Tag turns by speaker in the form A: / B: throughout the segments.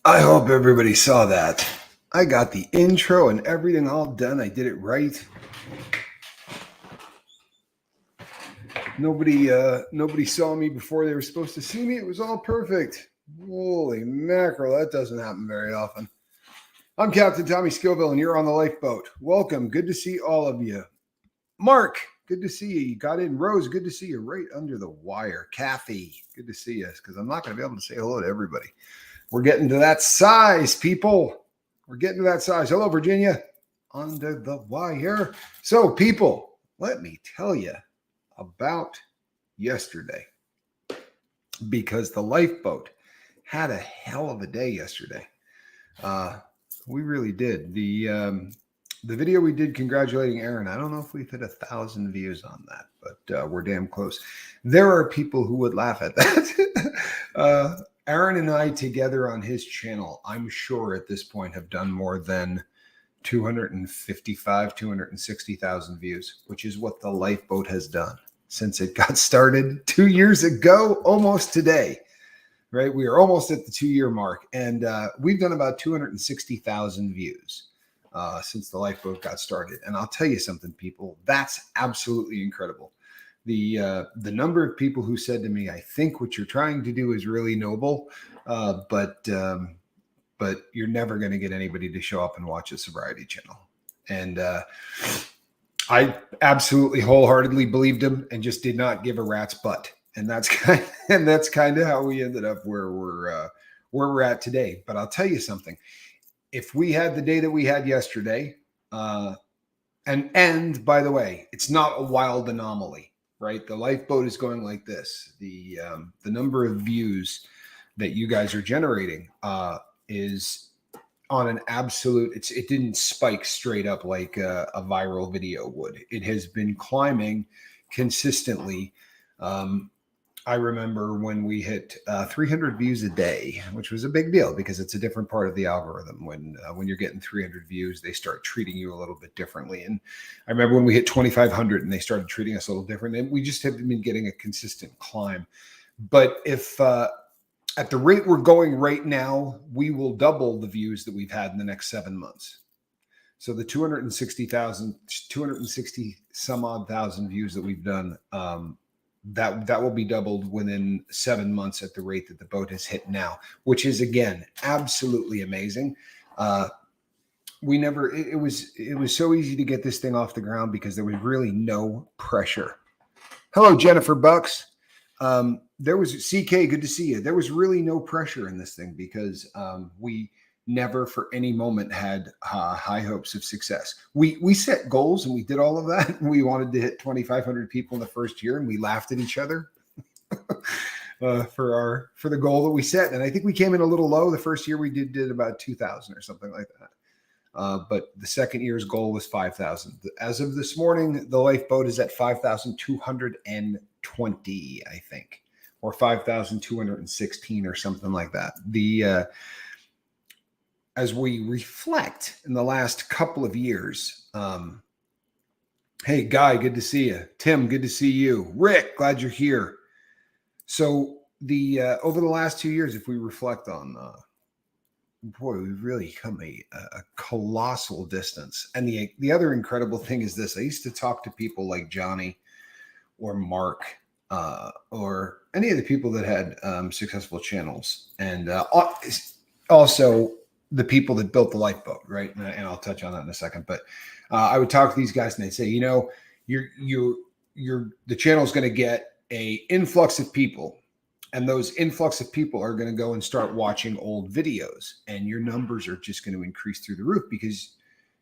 A: I hope everybody saw that. I got the intro and everything all done. I did it right. Nobody saw me before they were supposed to see me. It was all perfect. Holy mackerel, that doesn't happen very often. I'm Captain Tommy Scoville, and you're on the lifeboat. Welcome. Good to see all of you. Mark, good to see you. You got in. Rose, good to see you right under the wire. Kathy, good to see you, because I'm not going to be able to say hello to everybody. We're getting to that size, people. We're getting to that size. Hello, Virginia, under the wire. So, people, let me tell you about yesterday, because the lifeboat had a hell of a day yesterday. We really did. The video we did congratulating Aaron, I don't know if we've hit 1,000 views on that, but we're damn close. There are people who would laugh at that. Aaron and I together on his channel, I'm sure at this point have done more than 255, 260,000 views, which is what the lifeboat has done since it got started 2 years ago, almost today, right? We are almost at the 2-year mark, and we've done about 260,000 views since the lifeboat got started. And I'll tell you something, people, that's absolutely incredible. The number of people who said to me, I think what you're trying to do is really noble, but you're never going to get anybody to show up and watch a sobriety channel. And I absolutely wholeheartedly believed him and just did not give a rat's butt. And that's kind of how we ended up where we're at today. But I'll tell you something. If we had the day that we had yesterday, and by the way, it's not a wild anomaly. Right, the lifeboat is going like this. The number of views that you guys are generating is on an absolute. It didn't spike straight up like a viral video would. It has been climbing consistently. I remember when we hit 300 views a day, which was a big deal because it's a different part of the algorithm. When you're getting 300 views, they start treating you a little bit differently. And I remember when we hit 2,500 and they started treating us a little different. And we just have been getting a consistent climb. But if at the rate we're going right now, we will double the views that we've had in the next 7 months. So the 260 some odd thousand views that we've done, that will be doubled within 7 months at the rate that the boat has hit now, which is, again, absolutely amazing. It was so easy to get this thing off the ground because there was really no pressure. Hello, Jennifer Bucks. There was CK, good to see you. There was really no pressure in this thing because we never for any moment had high hopes of success. We set goals and we did all of that. We wanted to hit 2,500 people in the first year, and we laughed at each other for the goal that we set. And I think we came in a little low. The first year we did about 2,000 or something like that. But the second year's goal was 5,000. As of this morning, the lifeboat is at 5,220, I think, or 5,216 or something like that. As we reflect in the last couple of years, hey, Guy, good to see you. Tim, good to see you. Rick, glad you're here. So over the last 2 years, if we reflect on, boy, we've really come a colossal distance. And the other incredible thing is this. I used to talk to people like Johnny or Mark or any of the people that had successful channels. And also the people that built the lifeboat, right? And I'll touch on that in a second. But I would talk to these guys and they'd say, the channel is going to get a influx of people, and those influx of people are going to go and start watching old videos, and your numbers are just going to increase through the roof because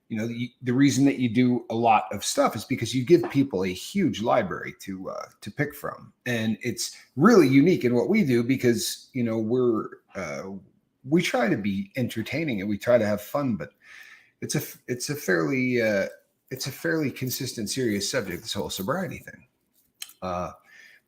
A: the reason that you do a lot of stuff is because you give people a huge library to pick from, and it's really unique in what we do because we try to be entertaining and we try to have fun, but it's a fairly consistent, serious subject, this whole sobriety thing.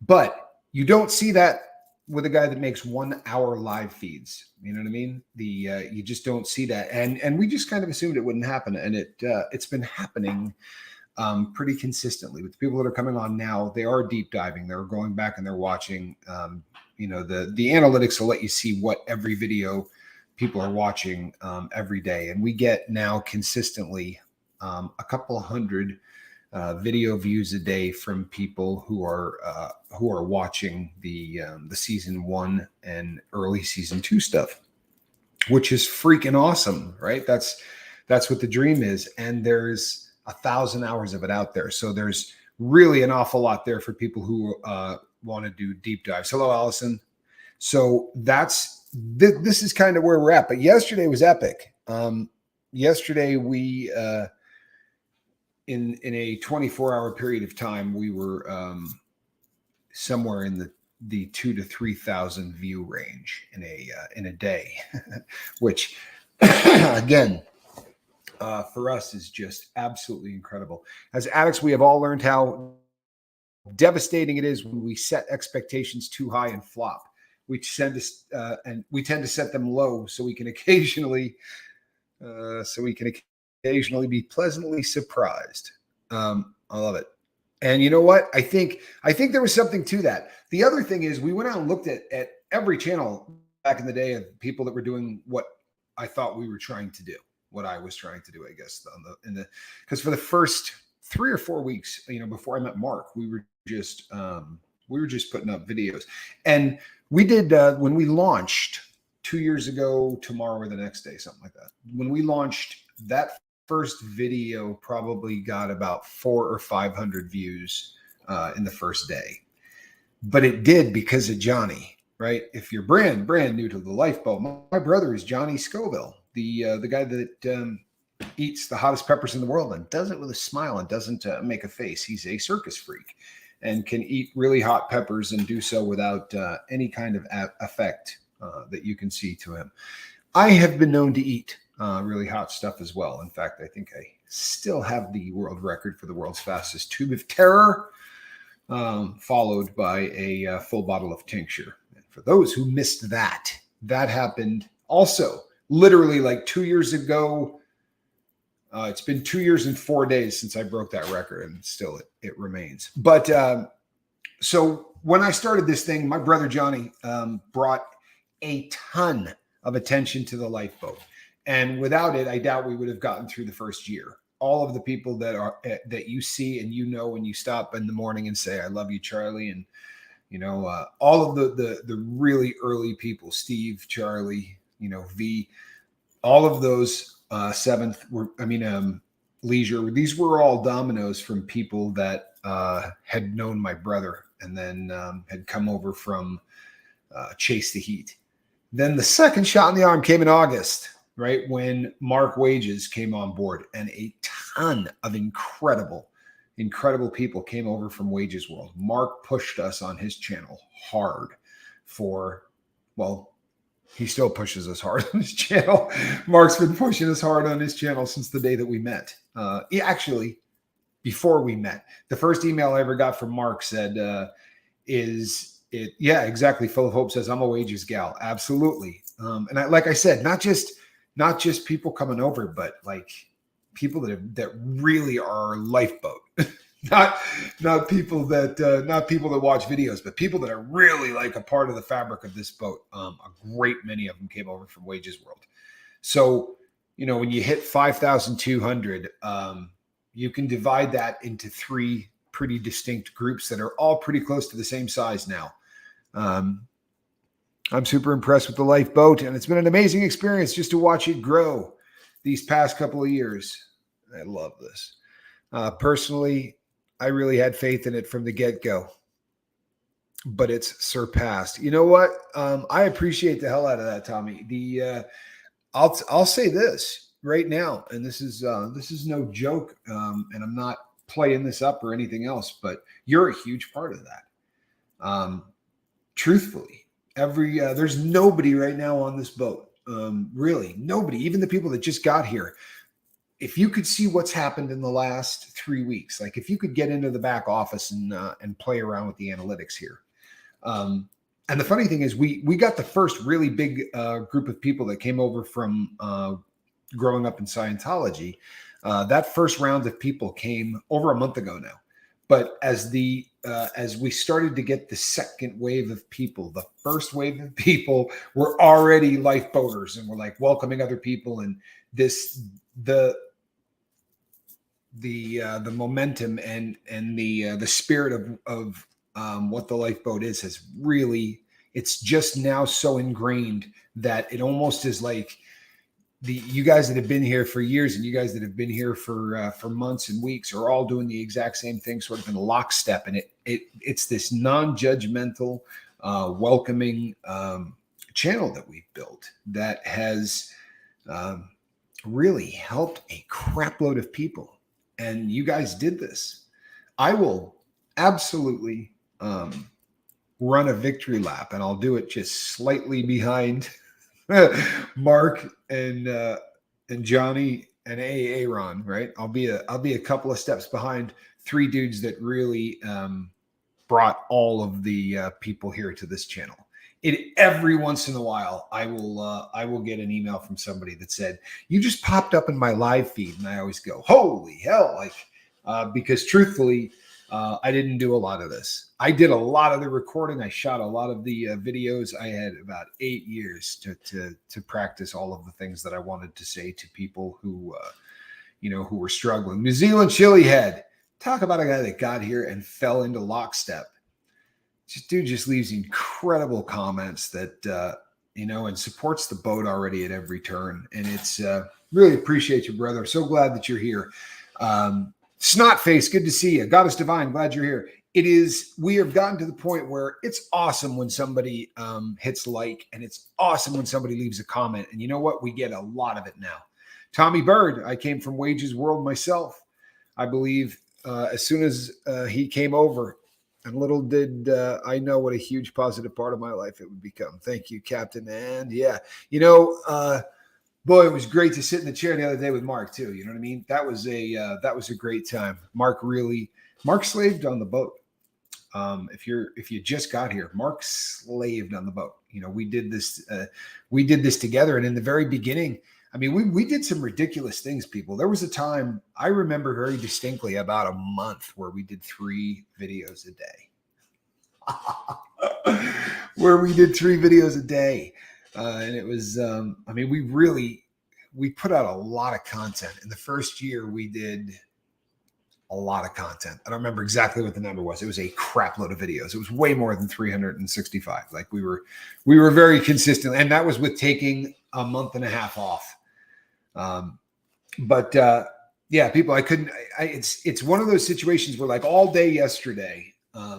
A: But you don't see that with a guy that makes 1 hour live feeds. You know what I mean? You just don't see that, and we just kind of assumed it wouldn't happen, and it's been happening pretty consistently with the people that are coming on now. They are deep diving. They're going back and they're watching. The analytics will let you see what every video people are watching every day, and we get now consistently a couple hundred video views a day from people who are watching the season 1 and early season 2 stuff, which is freaking awesome, right? That's what the dream is, and there's 1,000 hours of it out there. So there's really an awful lot there for people who want to do deep dives. Hello, Allison. So this is kind of where we're at. But yesterday was epic. Yesterday we in a 24-hour period of time, we were somewhere in the 2,000 to 3,000 view range in a day, which again, for us is just absolutely incredible. As addicts, we have all learned how devastating it is when we set expectations too high and flop. We tend to set them low so we can occasionally be pleasantly surprised. I love it. And you know what? I think there was something to that. The other thing is we went out and looked at every channel back in the day of people that were doing what I thought we were trying to do, what I was trying to do, I guess, because for the first 3 or 4 weeks, before I met Mark, we were just putting up videos. And we did, when we launched 2 years ago, tomorrow or the next day, something like that. When we launched, that first video probably got about 400 or 500 views in the first day. But it did because of Johnny, right? If you're brand new to the Lifeboat, my brother is Johnny Scoville, the guy that eats the hottest peppers in the world and does it with a smile and doesn't make a face. He's a circus freak and can eat really hot peppers and do so without any kind of effect that you can see to him. I have been known to eat really hot stuff as well. In fact, I think I still have the world record for the world's fastest tube of terror, followed by a full bottle of tincture. And for those who missed that happened also literally like 2 years ago. It's been 2 years and 4 days since I broke that record, and still it remains. But so when I started this thing, my brother Johnny brought a ton of attention to the Lifeboat. And without it, I doubt we would have gotten through the first year. All of the people that you see and when you stop in the morning and say, "I love you, Charlie," and all of the really early people, Steve, Charlie, V, all of those Seventh Leisure. These were all dominoes from people that had known my brother and then had come over from Chase the Heat. Then the second shot in the arm came in August, right, when Mark Wages came on board, and a ton of incredible people came over from Wages World. Mark pushed us on his channel hard he still pushes us hard on his channel. Mark's been pushing us hard on his channel since the day that we met. Actually, before we met, the first email I ever got from Mark said, yeah, exactly. Full of Hope says, "I'm a Wages gal." Absolutely. And like I said, not just people coming over, but like people that really are Lifeboat. not people that watch videos, but people that are really like a part of the fabric of this boat. A great many of them came over from Wages World. So, when you hit 5,200, you can divide that into 3 pretty distinct groups that are all pretty close to the same size now. I'm super impressed with the Lifeboat, and it's been an amazing experience just to watch it grow these past couple of years. I love this. Personally, I really had faith in it from the get-go, but it's surpassed. You know what? I appreciate the hell out of that, Tommy. I'll say this right now, and this is no joke, and I'm not playing this up or anything else, but you're a huge part of that. Truthfully, there's nobody right now on this boat. Really, nobody, even the people that just got here. If you could see what's happened in the last 3 weeks, like if you could get into the back office and play around with the analytics here. And the funny thing is we got the first really big group of people that came over from growing up in Scientology. That first round of people came over a month ago now. But as we started to get the second wave of people, the first wave of people were already lifeboaters and were like welcoming other people, and the momentum and the spirit of what the lifeboat is has really, it's just now so ingrained that it almost is like you guys that have been here for years and you guys that have been here for months and weeks are all doing the exact same thing, sort of in lockstep. And it's this non-judgmental, welcoming channel that we've built that has really helped a crap load of people. And you guys did this. I will absolutely run a victory lap, and I'll do it just slightly behind Mark and Johnny and Aaron, right? I'll be a couple of steps behind three dudes that really brought all of the people here to this channel. Every once in a while, I will get an email from somebody that said, "You just popped up in my live feed," and I always go, "Holy hell!" Like because truthfully, I didn't do a lot of this. I did a lot of the recording. I shot a lot of the videos. I had about 8 years to practice all of the things that I wanted to say to people who were struggling. New Zealand Chili Head. Talk about a guy that got here and fell into lockstep. Dude just leaves incredible comments that, and supports the boat already at every turn. And it's really appreciate you, brother. I'm so glad that you're here. Snotface, good to see you. Goddess Divine, glad you're here. We have gotten to the point where it's awesome when somebody hits like, and it's awesome when somebody leaves a comment. And you know what? We get a lot of it now. Tommy Bird, I came from Wages World myself. I believe as soon as he came over, and little did I know what a huge positive part of my life it would become. Thank you, Captain. And yeah, boy, it was great to sit in the chair the other day with Mark too. You know what I mean? That was a great time. Mark slaved on the boat. If you just got here, Mark slaved on the boat. We did this together. And in the very beginning, I mean, we did some ridiculous things, people. There was a time I remember very distinctly, about a month, where we did 3 videos a day. And it was, we put out a lot of content. In the first year, we did a lot of content. I don't remember exactly what the number was. It was a crap load of videos. It was way more than 365. Like we were very consistent. And that was with taking a month and a half off. Yeah, people, it's one of those situations where, like, all day yesterday, I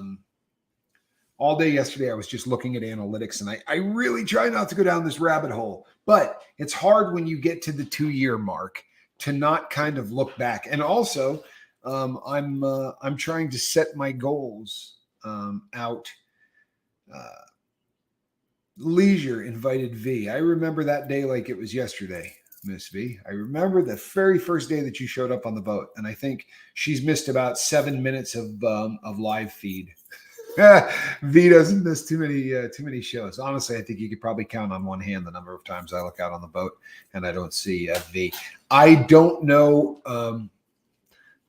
A: was just looking at analytics, and I really try not to go down this rabbit hole, but it's hard when you get to the 2-year mark to not kind of look back. And also, I'm trying to set my goals out. Leisure invited V. I remember that day like it was yesterday, Miss V. I remember the very first day that you showed up on the boat, and I think she's missed about 7 minutes of live feed. V doesn't miss too many shows. Honestly, I think you could probably count on one hand the number of times I look out on the boat and I don't see V. I don't know.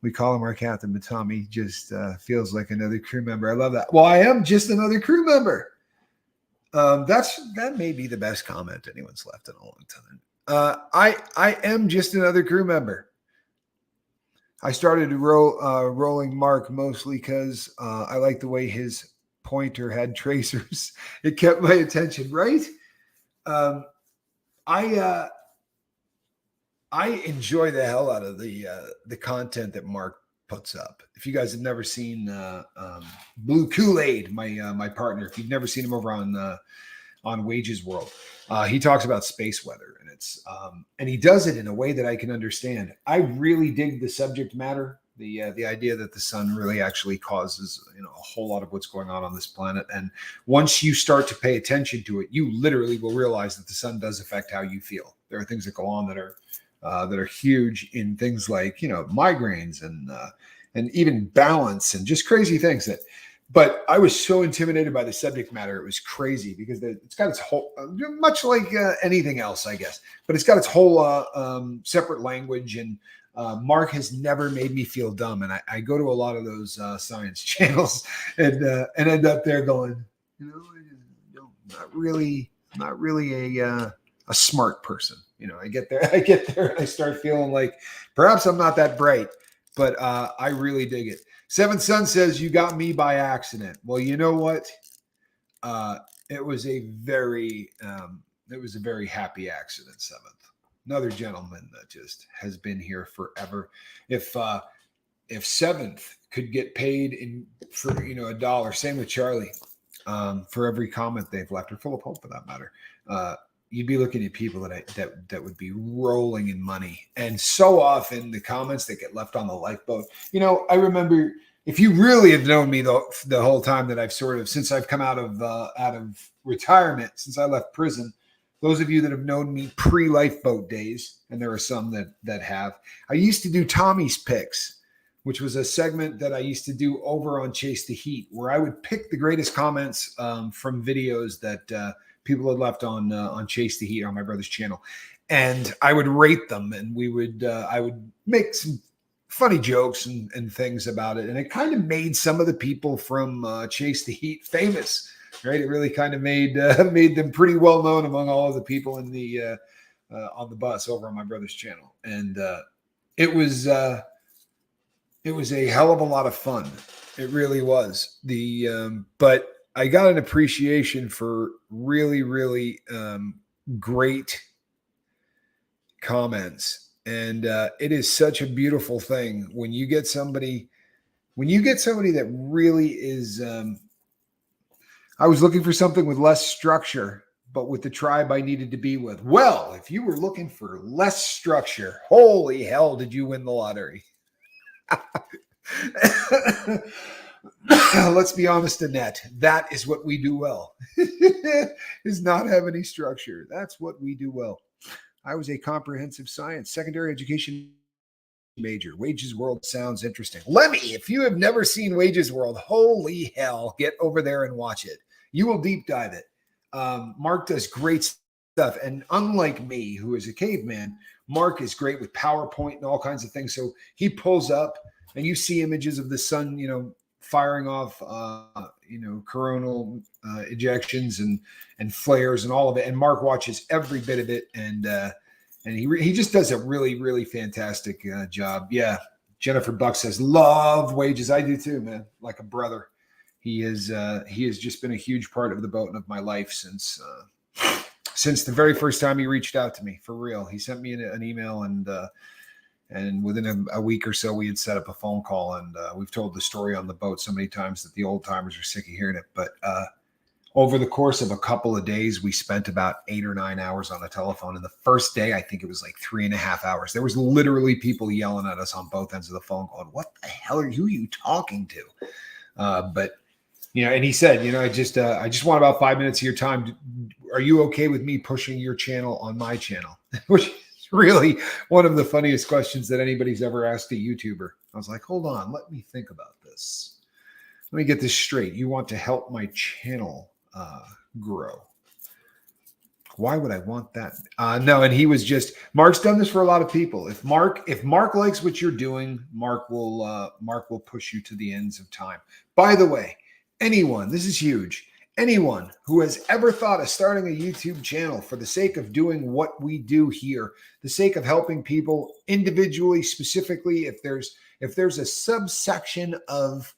A: We call him our captain, but Tommy just feels like another crew member. I love that. Well, I am just another crew member. That may be the best comment anyone's left in a long time. I am just another crew member. I started rolling Mark mostly because I like the way his pointer had tracers. It kept my attention, right? I enjoy the hell out of the content that Mark puts up. If you guys have never seen Blue Kool-Aid, my partner, if you've never seen him over on Wages World, he talks about space weather, and it's and he does it in a way that I can understand. I really dig the subject matter, the idea that the sun really actually causes a whole lot of what's going on this planet. And once you start to pay attention to it, you literally will realize that the sun does affect how you feel. There are things that go on that are huge in things like migraines and even balance and just crazy things that. But I was so intimidated by the subject matter. It was crazy because it's got its whole, much like anything else, I guess, but it's got its whole separate language. And Mark has never made me feel dumb, and I go to a lot of those science channels and end up there going, not really a smart person. I get there and I start feeling like perhaps I'm not that bright, but I really dig it. Seventh Son says, you got me by accident. Well, you know what? It was a very happy accident, Seventh. Another gentleman that just has been here forever. If Seventh could get paid for $1, same with Charlie, for every comment they've left, or full of hope for that matter, you'd be looking at people that would be rolling in money. And so often the comments that get left on the lifeboat, I remember, if you really have known me the whole time that I've since I've come out of retirement, since I left prison, those of you that have known me pre-lifeboat days, and there are some that have, I used to do Tommy's Picks, which was a segment that I used to do over on Chase the Heat, where I would pick the greatest comments from videos that people had left on Chase the Heat on my brother's channel, and I would rate them, and I would make some funny jokes and things about it, and it kind of made some of the people from Chase the Heat famous. Right, it really kind of made them pretty well known among all of the people in the on the bus over on my brother's channel, and it was a hell of a lot of fun. It really was. But I got an appreciation for really, really great comments, and it is such a beautiful thing when you get somebody that really is. I was looking for something with less structure, but with the tribe I needed to be with. Well, if you were looking for less structure, holy hell, did you win the lottery? Let's be honest, Annette. That is what we do well, is not have any structure. That's what we do well. I was a comprehensive science, secondary education major. Wages World sounds interesting. Lemmy, if you have never seen Wages World, holy hell, get over there and watch it. You will deep dive it. Mark does great stuff. And unlike me, who is a caveman, Mark is great with PowerPoint and all kinds of things. So he pulls up and you see images of the sun, firing off, coronal ejections and flares and all of it. And Mark watches every bit of it. And he just does a really, really fantastic job. Yeah. Jennifer Buck says, love Wages. I do too, man. Like a brother. He has just been a huge part of the boat and of my life since the very first time he reached out to me, for real. He sent me an email, and within a week or so we had set up a phone call, and we've told the story on the boat so many times that the old timers are sick of hearing it. But over the course of a couple of days, we spent about 8 or 9 hours on the telephone. And the first day, I think it was like 3.5 hours. There was literally people yelling at us on both ends of the phone going, what the hell are you talking to? But and he said, I just want about 5 minutes of your time. Are you okay with me pushing your channel on my channel? Which is really one of the funniest questions that anybody's ever asked a YouTuber. I was like, hold on, let me think about this. Let me get this straight. You want to help my channel grow. Why would I want that? No, and he was Mark's done this for a lot of people. If Mark likes what you're doing, Mark will push you to the ends of time. By the way, this is huge. Anyone who has ever thought of starting a YouTube channel for the sake of doing what we do here, the sake of helping people individually, specifically, if there's a subsection of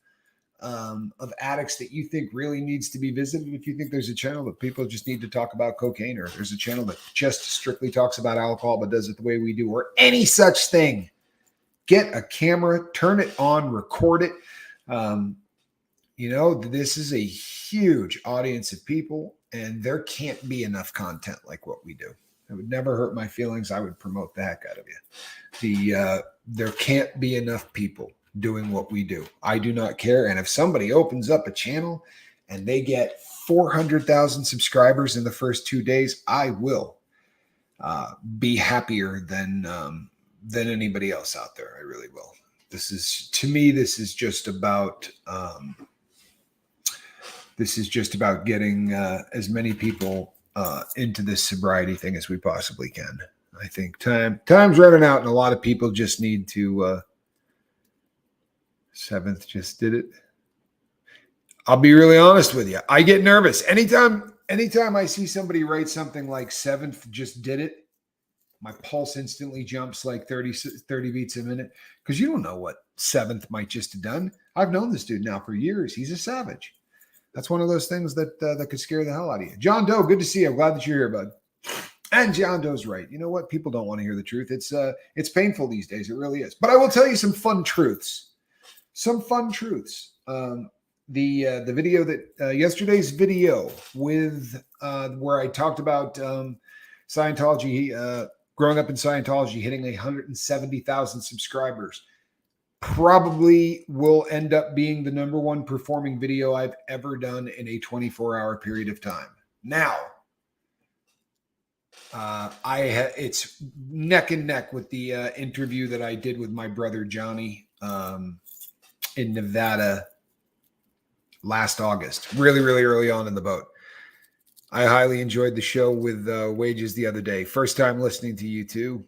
A: addicts that you think really needs to be visited, if you think there's a channel that people just need to talk about cocaine, or if there's a channel that just strictly talks about alcohol but does it the way we do, or any such thing, get a camera, turn it on, record it. This is a huge audience of people, and there can't be enough content like what we do. It would never hurt my feelings. I would promote the heck out of you. There can't be enough people doing what we do. I do not care. And if somebody opens up a channel and they get 400,000 subscribers in the first 2 days, I will be happier than anybody else out there. I really will. This is just about getting as many people into this sobriety thing as we possibly can. I think time's running out, and a lot of people just need to. Seventh just did it. I'll be really honest with you. I get nervous anytime I see somebody write something like seventh just did it. My pulse instantly jumps like 30 beats a minute because you don't know what seventh might just have done. I've known this dude now for years. He's a savage. That's one of those things that could scare the hell out of you. John Doe, good to see you. I'm glad that you're here, bud. And John Doe's right. You know what? People don't want to hear the truth. It's painful these days. It really is. But I will tell you some fun truths. The video that yesterday's video with where I talked about Scientology, growing up in Scientology, hitting 170,000 subscribers, probably will end up being the number one performing video I've ever done in a 24-hour period of time. Now, it's neck and neck with the interview that I did with my brother Johnny in Nevada last August, really, really early on in the boat. I highly enjoyed the show with Wages the other day. First time listening to you two.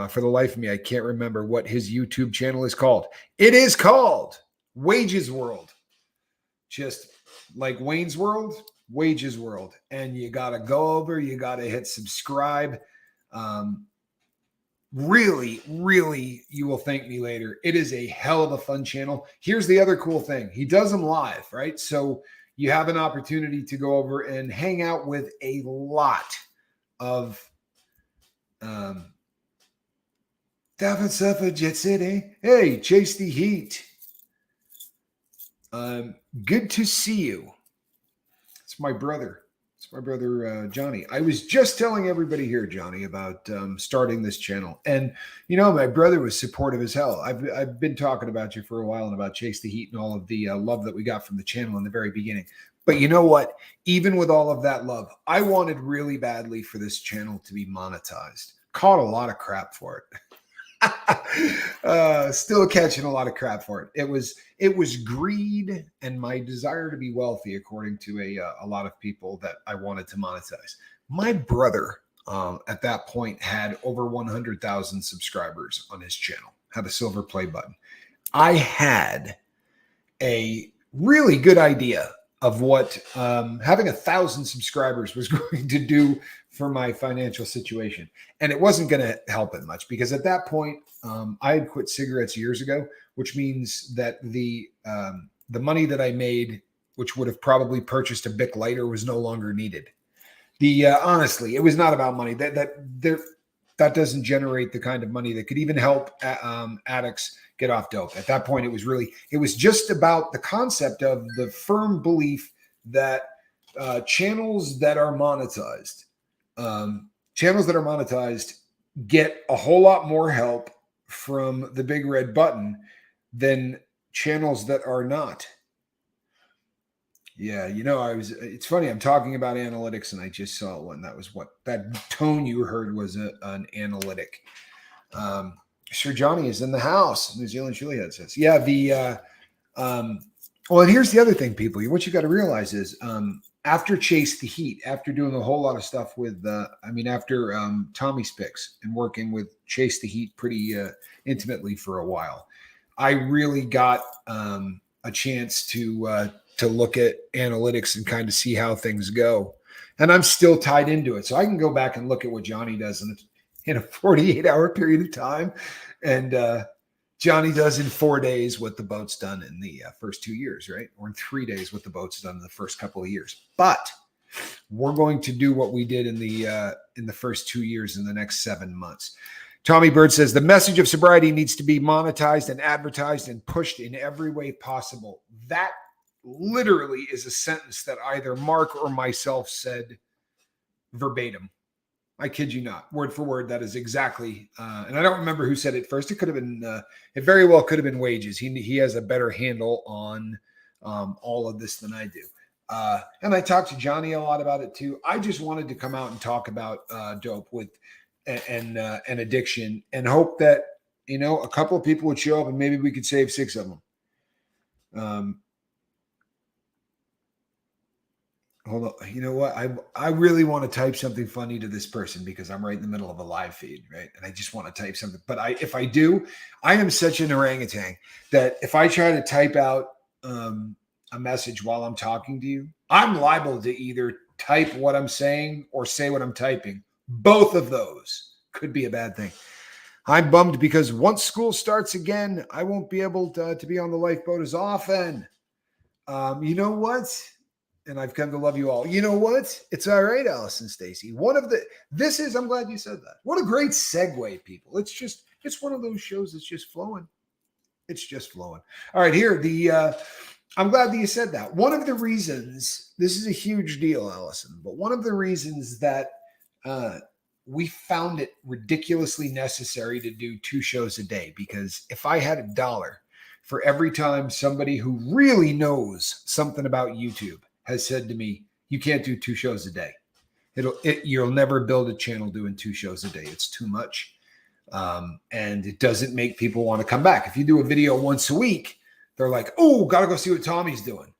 A: For the life of me, I can't remember what his YouTube channel is called. It is called Wages World. Just like Wayne's World, Wages World. And you got to go over, you got to hit subscribe. Really, really, you will thank me later. It is a hell of a fun channel. Here's the other cool thing. He does them live, right? So you have an opportunity to go over and hang out with a lot of David Suffer Jet City. Hey, Chase the Heat. Good to see you. It's my brother. It's my brother, Johnny. I was just telling everybody here, Johnny, about starting this channel. And, you know, my brother was supportive as hell. I've been talking about you for a while and about Chase the Heat and all of the love that we got from the channel in the very beginning. But you know what? Even with all of that love, I wanted really badly for this channel to be monetized. Caught a lot of crap for it. Still catching a lot of crap for it. It was greed and my desire to be wealthy, according to a lot of people, that I wanted to monetize. My brother at that point had over 100,000 subscribers on his channel, had a silver play button. I had a really good idea of what having 1,000 subscribers was going to do for my financial situation. And it wasn't going to help it much because at that point, I had quit cigarettes years ago, which means that the money that I made, which would have probably purchased a Bic lighter, was no longer needed. Honestly, it was not about money. That doesn't generate the kind of money that could even help addicts get off dope. At that point, it was just about the concept of the firm belief that channels that are monetized get a whole lot more help from the big red button than channels that are not. Yeah, you know, it's funny. I'm talking about analytics and I just saw one. That was what that tone you heard was an analytic. Sir Johnny is in the house. New Zealand Juliet says, yeah, well, and here's the other thing, people. What you got to realize is after Chase the Heat, after doing a whole lot of stuff with, after Tommy Spix and working with Chase the Heat pretty intimately for a while, I really got a chance to look at analytics and kind of see how things go. And I'm still tied into it. So I can go back and look at what Johnny does in a 48-hour period of time. And Johnny does in 4 days what the boat's done in the first 2 years, right? Or in 3 days what the boat's done in the first couple of years. But we're going to do what we did in the first 2 years in the next 7 months. Tommy Bird says, the message of sobriety needs to be monetized and advertised and pushed in every way possible. That literally is a sentence that either Mark or myself said verbatim. I kid you not, word for word. That is exactly, and I don't remember who said it first. It could have been, it very well could have been Wages. He has a better handle on all of this than I do. And I talked to Johnny a lot about it too. I just wanted to come out and talk about dope and addiction, and hope that, you know, a couple of people would show up and maybe we could save 6 of them. Hold on. You know what? I really want to type something funny to this person because I'm right in the middle of a live feed, right? And I just want to type something. But if I do, I am such an orangutan that if I try to type out a message while I'm talking to you, I'm liable to either type what I'm saying or say what I'm typing. Both of those could be a bad thing. I'm bummed because once school starts again, I won't be able to be on the lifeboat as often. You know what? And I've come to love you all. You know what? It's all right, Allison Stacy. I'm glad you said that. What a great segue, people. It's one of those shows that's just flowing. It's just flowing. All right, I'm glad that you said that. One of the reasons, this is a huge deal, Allison, but one of the reasons that we found it ridiculously necessary to do 2 shows a day, because if I had $1 for every time somebody who really knows something about YouTube has said to me, you can't do 2 shows a day. You'll never build a channel doing 2 shows a day. It's too much. And it doesn't make people want to come back. If you do a video once a week, they're like, oh, got to go see what Tommy's doing.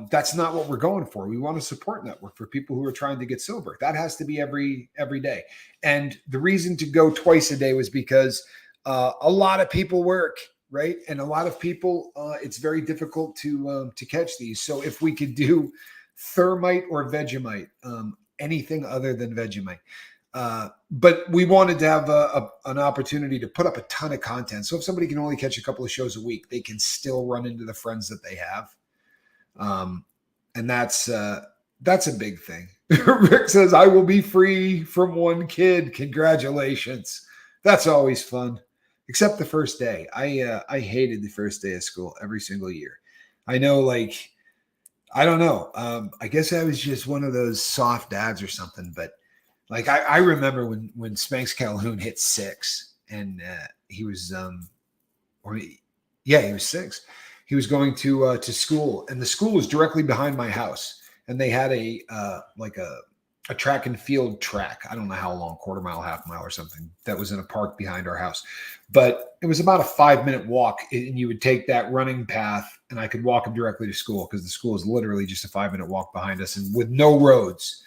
A: That's not what we're going for. We want a support network for people who are trying to get sober. That has to be every day. And the reason to go twice a day was because a lot of people work, right? And a lot of people, it's very difficult to catch these. So if we could do Thermite or Vegemite, anything other than Vegemite. But we wanted to have an opportunity to put up a ton of content. So if somebody can only catch a couple of shows a week, they can still run into the friends that they have. And that's a big thing. Rick says, I will be free from 1 kid. Congratulations. That's always fun. Except the first day. I hated the first day of school every single year. I know, I don't know. I guess I was just one of those soft dads or something, but I remember when Spanx Calhoun hit 6 and he was he was 6. He was going to school, and the school was directly behind my house, and they had a track and field track. I don't know how long, quarter mile, half mile or something, that was in a park behind our house. But it was about a 5-minute walk, and you would take that running path, and I could walk him directly to school because the school is literally just a 5-minute walk behind us and with no roads.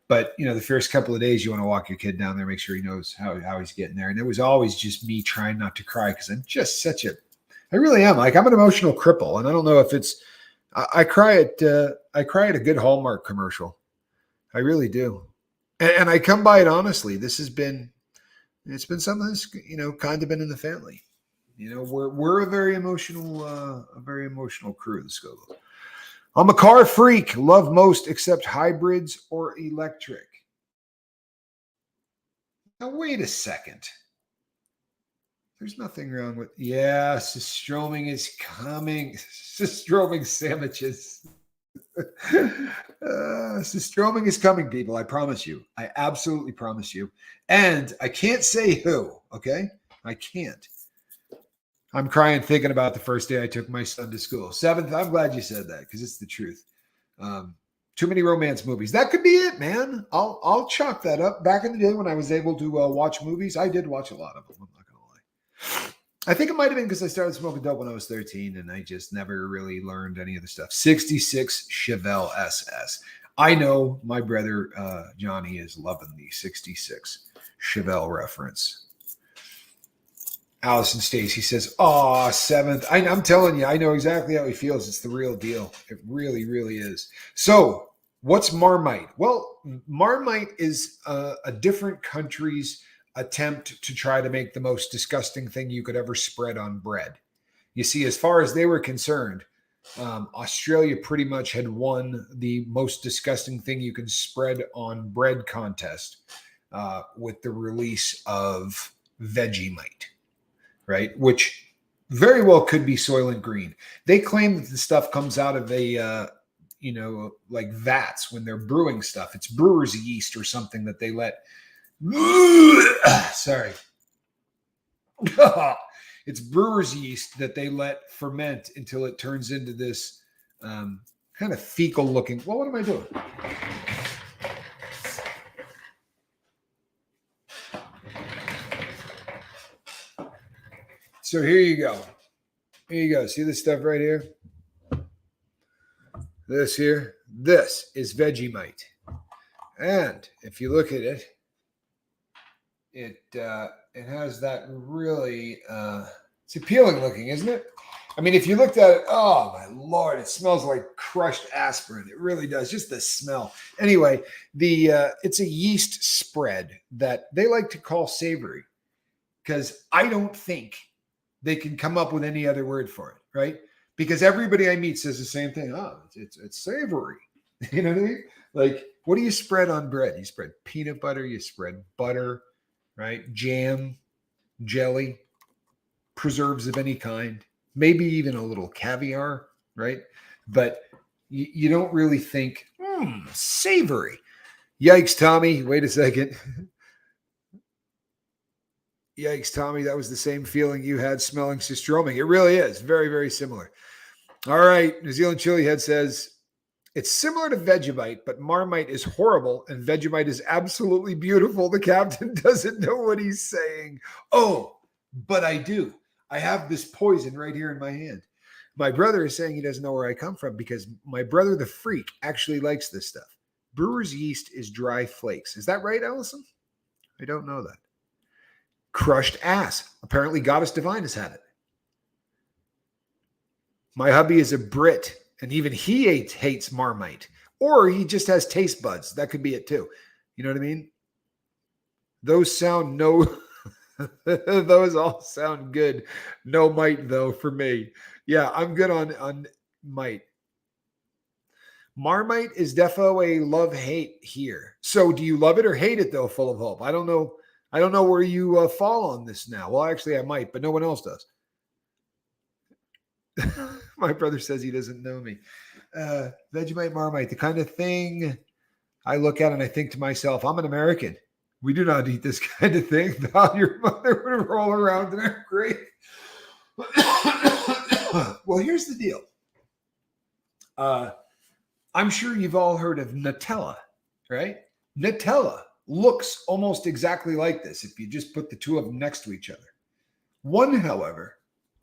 A: But, the first couple of days you want to walk your kid down there, make sure he knows how he's getting there. And it was always just me trying not to cry because I'm just I really am. I'm an emotional cripple. And I don't know if I cry at a good Hallmark commercial. I really do. And I come by it honestly. It's been something that's, kind of been in the family. We're a very emotional crew, the Scoville. I'm a car freak. Love most except hybrids or electric. Now, wait a second. There's nothing wrong with... Yeah, Stroming is coming. Stroming sandwiches. Stroming is coming, people. I promise you. I absolutely promise you. And I can't say who, okay? I can't. I'm crying thinking about the first day I took my son to school. 7th, I'm glad you said that because it's the truth. Too many romance movies. That could be it, man. I'll chalk that up. Back in the day when I was able to watch movies, I did watch a lot of them. I'm not going to lie. I think it might have been because I started smoking dope when I was 13 and I just never really learned any of the stuff. 66 Chevelle SS. I know my brother Johnny is loving the 66 Chevelle reference. Allison Stacy says, "Oh, 7th." I'm telling you, I know exactly how he feels. It's the real deal. It really, really is. So, what's Marmite? Well, Marmite is a different country's attempt to try to make the most disgusting thing you could ever spread on bread. You see, as far as they were concerned, Australia pretty much had won the most disgusting thing you can spread on bread contest with the release of Vegemite. Right, which very well could be Soylent Green. They claim that the stuff comes out of like vats when they're brewing stuff. It's brewer's yeast or something that they let. Sorry, it's brewer's yeast that they let ferment until it turns into this kind of fecal-looking. Well, what am I doing? So here you go. Here you go. See this stuff right here? This here? This is Vegemite. And if you look at it, it has that really it's appealing looking, isn't it? I mean, if you looked at it, oh my Lord, it smells like crushed aspirin. It really does. Just the smell. Anyway, it's a yeast spread that they like to call savory because I don't think they can come up with any other word for it, right? Because everybody I meet says the same thing. Oh, it's savory. You know what I mean? Like, what do you spread on bread? You spread peanut butter, you spread butter, right? Jam, jelly, preserves of any kind, maybe even a little caviar, right? But you don't really think, savory. Yikes, Tommy. Wait a second. Yikes, Tommy. That was the same feeling you had smelling Sistroming. It really is. Very, very similar. All right. New Zealand Chili Head says, it's similar to Vegemite, but Marmite is horrible and Vegemite is absolutely beautiful. The captain doesn't know what he's saying. Oh, but I do. I have this poison right here in my hand. My brother is saying he doesn't know where I come from because my brother, the freak, actually likes this stuff. Brewer's yeast is dry flakes. Is that right, Allison? I don't know that. Crushed ass. Apparently, Goddess Divine has had it. My hubby is a Brit, and even he hates Marmite. Or he just has taste buds. That could be it too. You know what I mean? Those sound those all sound good. No mite, though, for me. Yeah, I'm good on mite. Marmite is defo a love-hate here. So do you love it or hate it, though, Full of Hope? I don't know. I don't know where you fall on this now. Well, actually, I might, but no one else does. My brother says he doesn't know me. Vegemite, Marmite, the kind of thing I look at and I think to myself, I'm an American. We do not eat this kind of thing. Your mother would roll around in her grave. Well, here's the deal. I'm sure you've all heard of Nutella, right? Nutella looks almost exactly like this if you just put the two of them next to each other. One, however,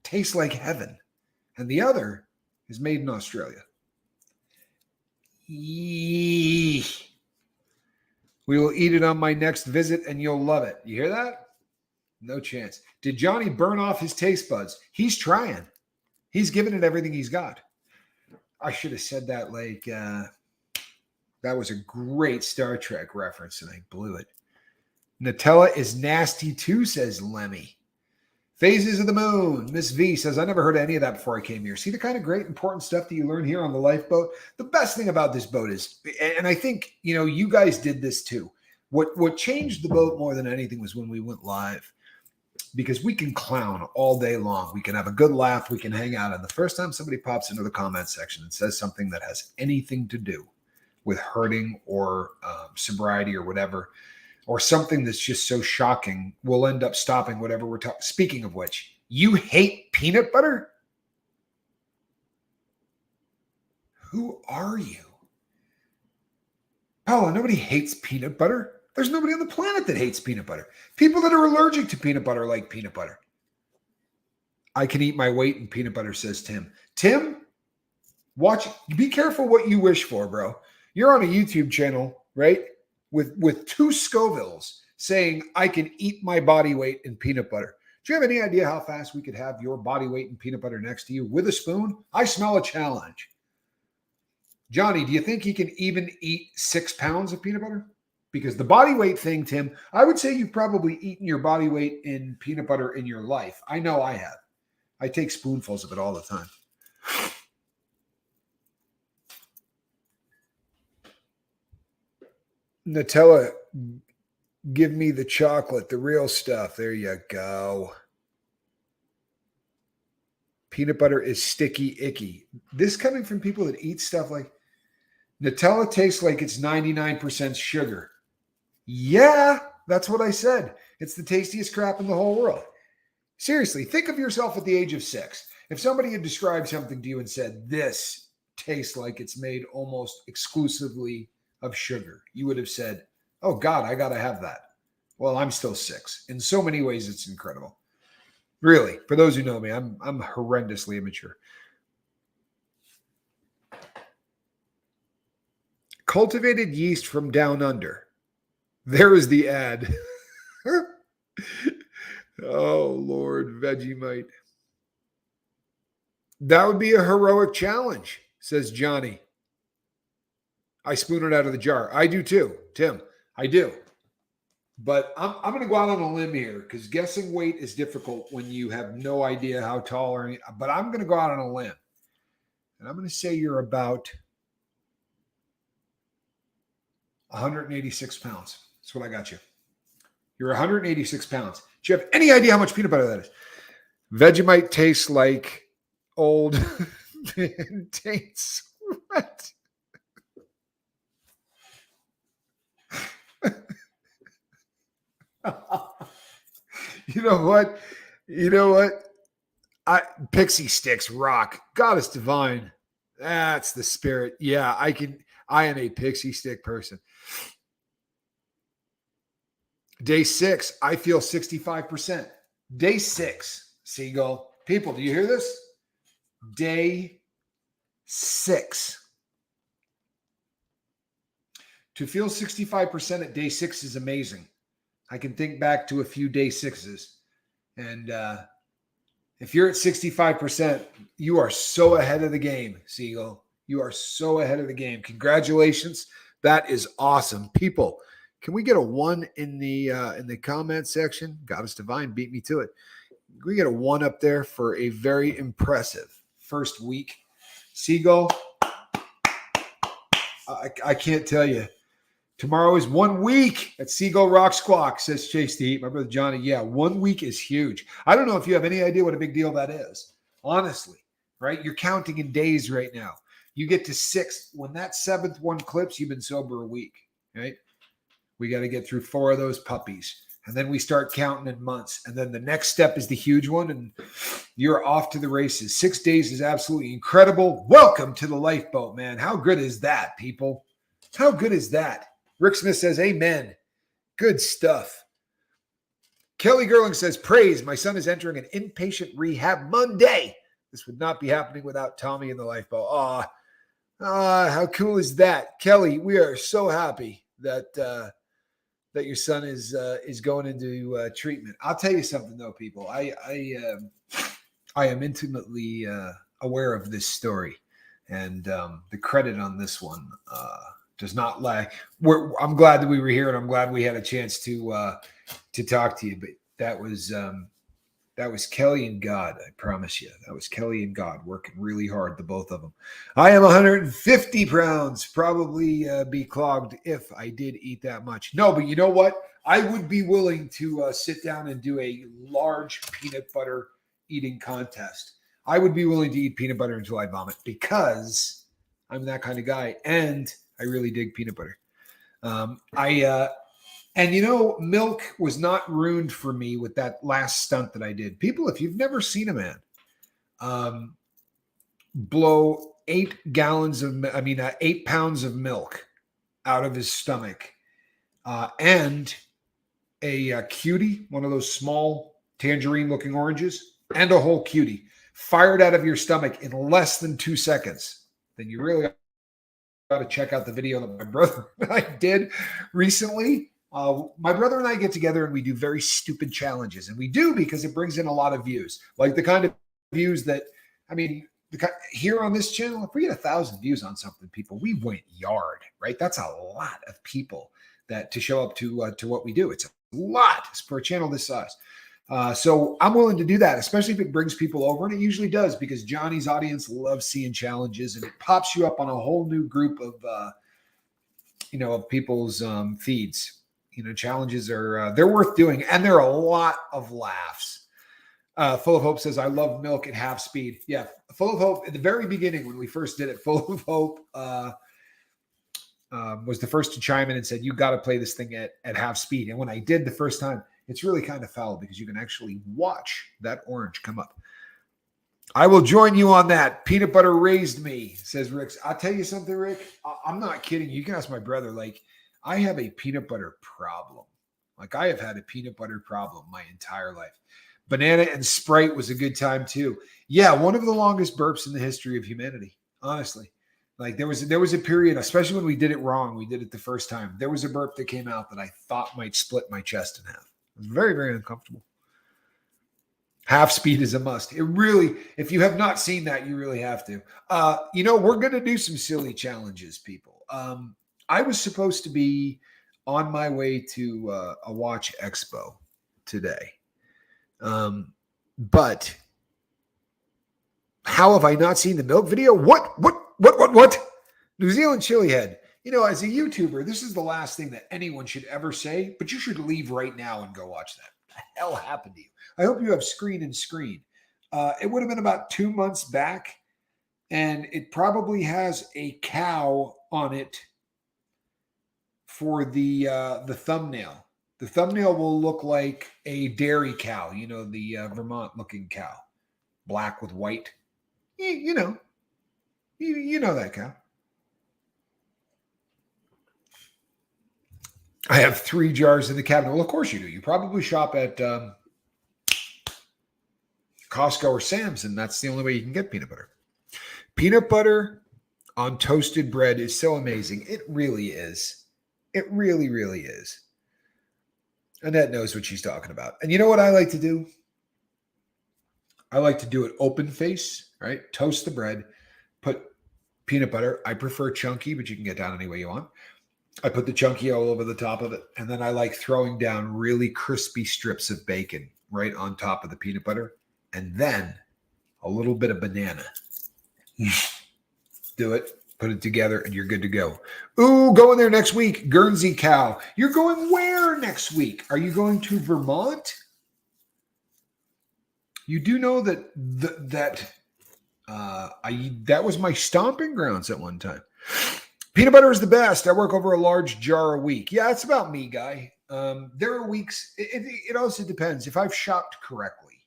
A: tastes like heaven, and the other is made in Australia. Eee. We will eat it on my next visit, and you'll love it. You hear that? No chance. Did Johnny burn off his taste buds? He's trying. He's giving it everything he's got. I should have said that like that was a great Star Trek reference, and I blew it. Nutella is nasty too, says Lemmy. Phases of the Moon. Miss V says, I never heard any of that before I came here. See the kind of great, important stuff that you learn here on the lifeboat? The best thing about this boat is, and I think, you guys did this too. What changed the boat more than anything was when we went live. Because we can clown all day long. We can have a good laugh. We can hang out. And the first time somebody pops into the comment section and says something that has anything to do with hurting or sobriety or whatever, or something that's just so shocking, we'll end up stopping whatever we're talking. Speaking of which, you hate peanut butter? Who are you? Paula, nobody hates peanut butter. There's nobody on the planet that hates peanut butter. People that are allergic to peanut butter like peanut butter. I can eat my weight in peanut butter, says Tim. Tim, watch. Be careful what you wish for, bro. You're on a YouTube channel, right? With 2 Scovilles saying, I can eat my body weight in peanut butter. Do you have any idea how fast we could have your body weight in peanut butter next to you with a spoon? I smell a challenge. Johnny, do you think he can even eat 6 pounds of peanut butter? Because the body weight thing, Tim, I would say you've probably eaten your body weight in peanut butter in your life. I know I have. I take spoonfuls of it all the time. Nutella, give me the chocolate, the real stuff. There you go. Peanut butter is sticky, icky. This coming from people that eat stuff like Nutella tastes like it's 99% sugar. Yeah, that's what I said. It's the tastiest crap in the whole world. Seriously, think of yourself at the age of 6. If somebody had described something to you and said, this tastes like it's made almost exclusively of sugar, you would have said, oh God, I got to have that. Well, I'm still 6. In so many ways, it's incredible. Really, for those who know me, I'm horrendously immature. Cultivated yeast from down under. There is the ad. Oh, Lord, Vegemite. That would be a heroic challenge, says Johnny. I spoon it out of the jar. I do too, Tim. I do. But I'm going to go out on a limb here because guessing weight is difficult when you have no idea how tall or anything. But I'm going to go out on a limb. And I'm going to say you're about 186 pounds. That's what I got you. You're 186 pounds. Do you have any idea how much peanut butter that is? Vegemite tastes like old taint sweat. You know what? Pixie sticks rock. Goddess divine. That's the spirit. Yeah, I am a pixie stick person. Day 6, I feel 65%. Day 6, Seagull. People, do you hear this? Day 6. To feel 65% at day 6 is amazing. I can think back to a few day 6s. And if you're at 65%, you are so ahead of the game, Seagull. You are so ahead of the game. Congratulations. That is awesome. People, can we get a 1 in the comment section? Goddess Divine beat me to it. Can we get a 1 up there for a very impressive first week? Seagull, I can't tell you. Tomorrow is 1 week at Seagull Rock Squawk, says Chase the Heat. My brother Johnny, yeah, 1 week is huge. I don't know if you have any idea what a big deal that is, honestly, right? You're counting in days right now. You get to 6. When that 7th one clips, you've been sober a week, right? We got to get through 4 of those puppies. And then we start counting in months. And then the next step is the huge one, and you're off to the races. 6 days is absolutely incredible. Welcome to the lifeboat, man. How good is that, people? How good is that? Rick Smith says, amen. Good stuff. Kelly Gerling says, praise. My son is entering an inpatient rehab Monday. This would not be happening without Tommy in the lifeboat. How cool is that? Kelly, we are so happy that your son is going into treatment. I'll tell you something, though, people. I am intimately aware of this story, and the credit on this one does not lie. I'm glad that we were here, and I'm glad we had a chance to talk to you. But that was Kelly and God. I promise you, that was Kelly and God working really hard, the both of them. I am 150 pounds, probably be clogged if I did eat that much. No, but you know what? I would be willing to sit down and do a large peanut butter eating contest. I would be willing to eat peanut butter until I vomit because I'm that kind of guy, and I really dig peanut butter. And milk was not ruined for me with that last stunt that I did. People, if you've never seen a man blow 8 pounds of milk out of his stomach, and a cutie, one of those small tangerine-looking oranges, and a whole cutie fired out of your stomach in less than 2 seconds, then you really got to check out the video that my brother and I did recently. My brother and I get together and we do very stupid challenges, and we do because it brings in a lot of views, like the kind of views that, here on this channel, if we get 1,000 views on something, people, we went yard, right? That's a lot of people that to show up to what we do. It's a lot for a channel this size. So I'm willing to do that, especially if it brings people over, and it usually does because Johnny's audience loves seeing challenges, and it pops you up on a whole new group of people's feeds. Challenges are they're worth doing, and they're a lot of laughs. Full of Hope says, I love milk at half speed. Yeah, Full of Hope, at the very beginning when we first did it, Full of Hope was the first to chime in and said, you got to play this thing at half speed. And when I did the first time, it's really kind of foul because you can actually watch that orange come up. I will join you on that. Peanut butter raised me, says Rick. I'll tell you something, Rick. I'm not kidding. You can ask my brother. Like, I have a peanut butter problem. Like, I have had a peanut butter problem my entire life. Banana and Sprite was a good time too. Yeah, one of the longest burps in the history of humanity, honestly. Like there was a period, especially when we did it wrong. We did it the first time. There was a burp that came out that I thought might split my chest in half. It was very, very uncomfortable. Half speed is a must. It really, if you have not seen that, you really have to. We're going to do some silly challenges, people. I was supposed to be on my way to a watch expo today. But how have I not seen the milk video? What? New Zealand chili head. As a YouTuber, this is the last thing that anyone should ever say, but you should leave right now and go watch that. What the hell happened to you? I hope you have screen and screen. It would have been about 2 months back, and it probably has a cow on it for the thumbnail. The thumbnail will look like a dairy cow, the Vermont-looking cow, black with white. You know that cow. I have 3 jars in the cabinet. Well, of course you do. You probably shop at Costco or Sam's, and that's the only way you can get peanut butter. Peanut butter on toasted bread is so amazing. It really is. It really, really is. Annette knows what she's talking about. And you know what I like to do? I like to do it open face, right? Toast the bread, put peanut butter. I prefer chunky, but you can get down any way you want. I put the chunky all over the top of it. And then I like throwing down really crispy strips of bacon right on top of the peanut butter. And then a little bit of banana. Do it. Put it together and you're good to go. Ooh, going there next week. Guernsey cow. You're going where next week? Are you going to Vermont? You do know that that was my stomping grounds at one time. Peanut butter is the best. I work over a large jar a week. Yeah, it's about me, guy. There are weeks. It also depends. If I've shopped correctly,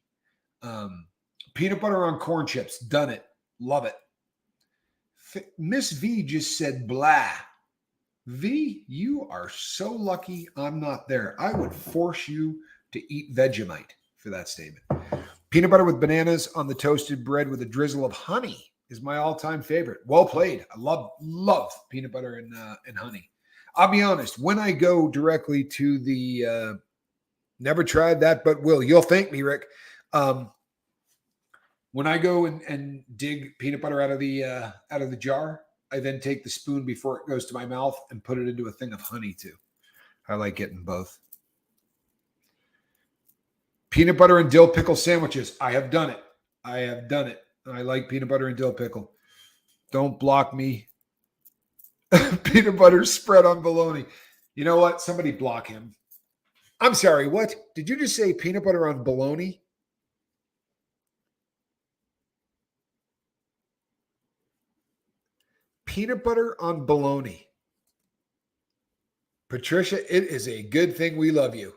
A: peanut butter on corn chips, done it. Love it. Miss V just said blah. V, you are so lucky I'm not there. I would force you to eat Vegemite for that statement. Peanut butter with bananas on the toasted bread with a drizzle of honey is my all-time favorite. Well played. I love peanut butter and honey. I'll be honest, when I go directly to the never tried that but will. You'll thank me, Rick. When I go and dig peanut butter out of the jar, I then take the spoon before it goes to my mouth and put it into a thing of honey too. I like getting both. Peanut butter and dill pickle sandwiches. I have done it. I like peanut butter and dill pickle. Don't block me. Peanut butter spread on bologna. You know what? Somebody block him. I'm sorry. What? Did you just say peanut butter on bologna? Peanut butter on bologna. Patricia, it is a good thing we love you.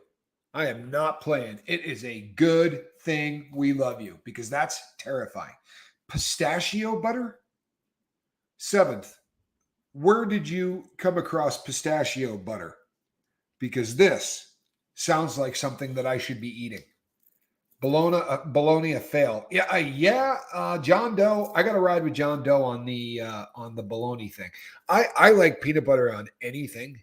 A: I am not playing. It is a good thing we love you because that's terrifying. Pistachio butter? 7th, where did you come across pistachio butter? Because this sounds like something that I should be eating. Bologna a fail. John Doe. I got to ride with John Doe on the bologna thing. I like peanut butter on anything.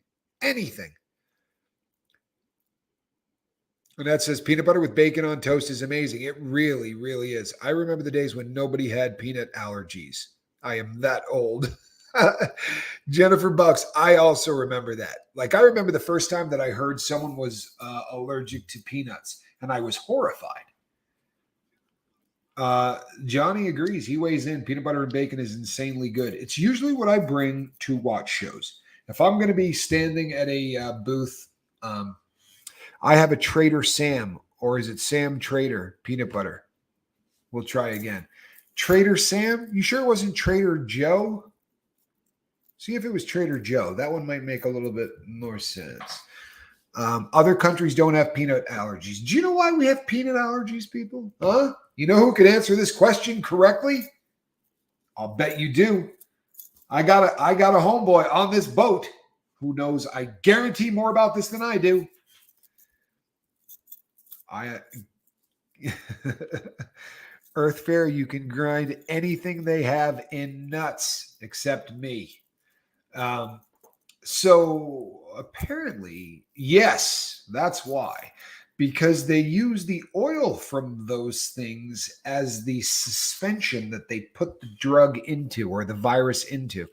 A: And that says peanut butter with bacon on toast is amazing. It really, really is. I remember the days when nobody had peanut allergies. I am that old. Jennifer Bucks, I also remember that. Like, I remember the first time that I heard someone was allergic to peanuts, and I was horrified. Johnny agrees. He weighs in. Peanut butter and bacon is insanely good. It's usually what I bring to watch shows. If I'm going to be standing at a booth, I have a Trader Sam, or is it Sam Trader peanut butter? We'll try again. Trader Sam? You sure it wasn't Trader Joe? See if it was Trader Joe. That one might make a little bit more sense. Other countries don't have peanut allergies. Do you know why we have peanut allergies, people? Huh? You know who could answer this question correctly? I'll bet you do. I got a homeboy on this boat who knows, I guarantee, more about this than I do. Earth Fair, you can grind anything they have in nuts except me. So apparently, yes, that's why. Because they use the oil from those things as the suspension that they put the drug into or the virus into.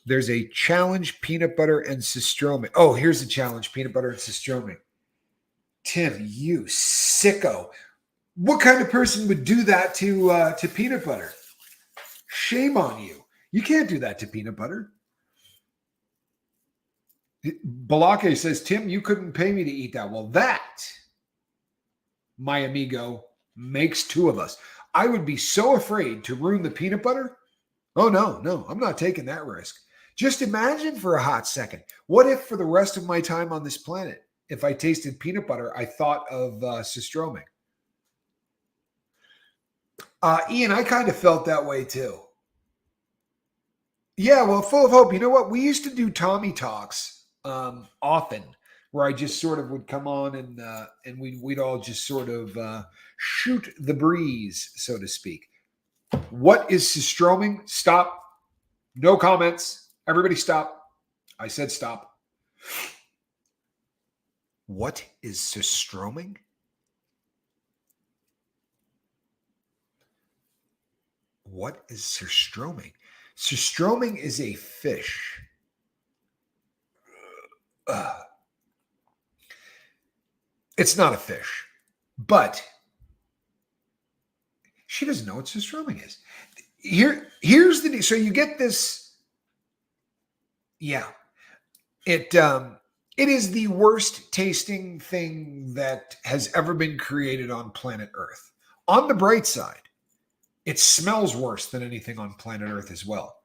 A: There's a challenge peanut butter and cistroming. Oh, here's the challenge peanut butter and cistroming. Tim, you sicko. What kind of person would do that to peanut butter? Shame on you. You can't do that to peanut butter. Balake says, Tim, you couldn't pay me to eat that. Well, that, my amigo, makes two of us. I would be so afraid to ruin the peanut butter. Oh, no, I'm not taking that risk. Just imagine for a hot second. What if for the rest of my time on this planet, if I tasted peanut butter, I thought of cistroming? Ian, I kind of felt that way too. Yeah, well, full of hope. You know what? We used to do Tommy Talks often, where I just sort of would come on and we'd all just sort of shoot the breeze, so to speak. What is cistroming? Stop. No comments. Everybody stop. I said stop. What is cistroming? What is cistroming? Cistroming is a fish. It's not a fish, but she doesn't know what cistroming is. Here's the deal. So you get this. Yeah, it is the worst tasting thing that has ever been created on planet Earth. On the bright side, it smells worse than anything on planet Earth as well.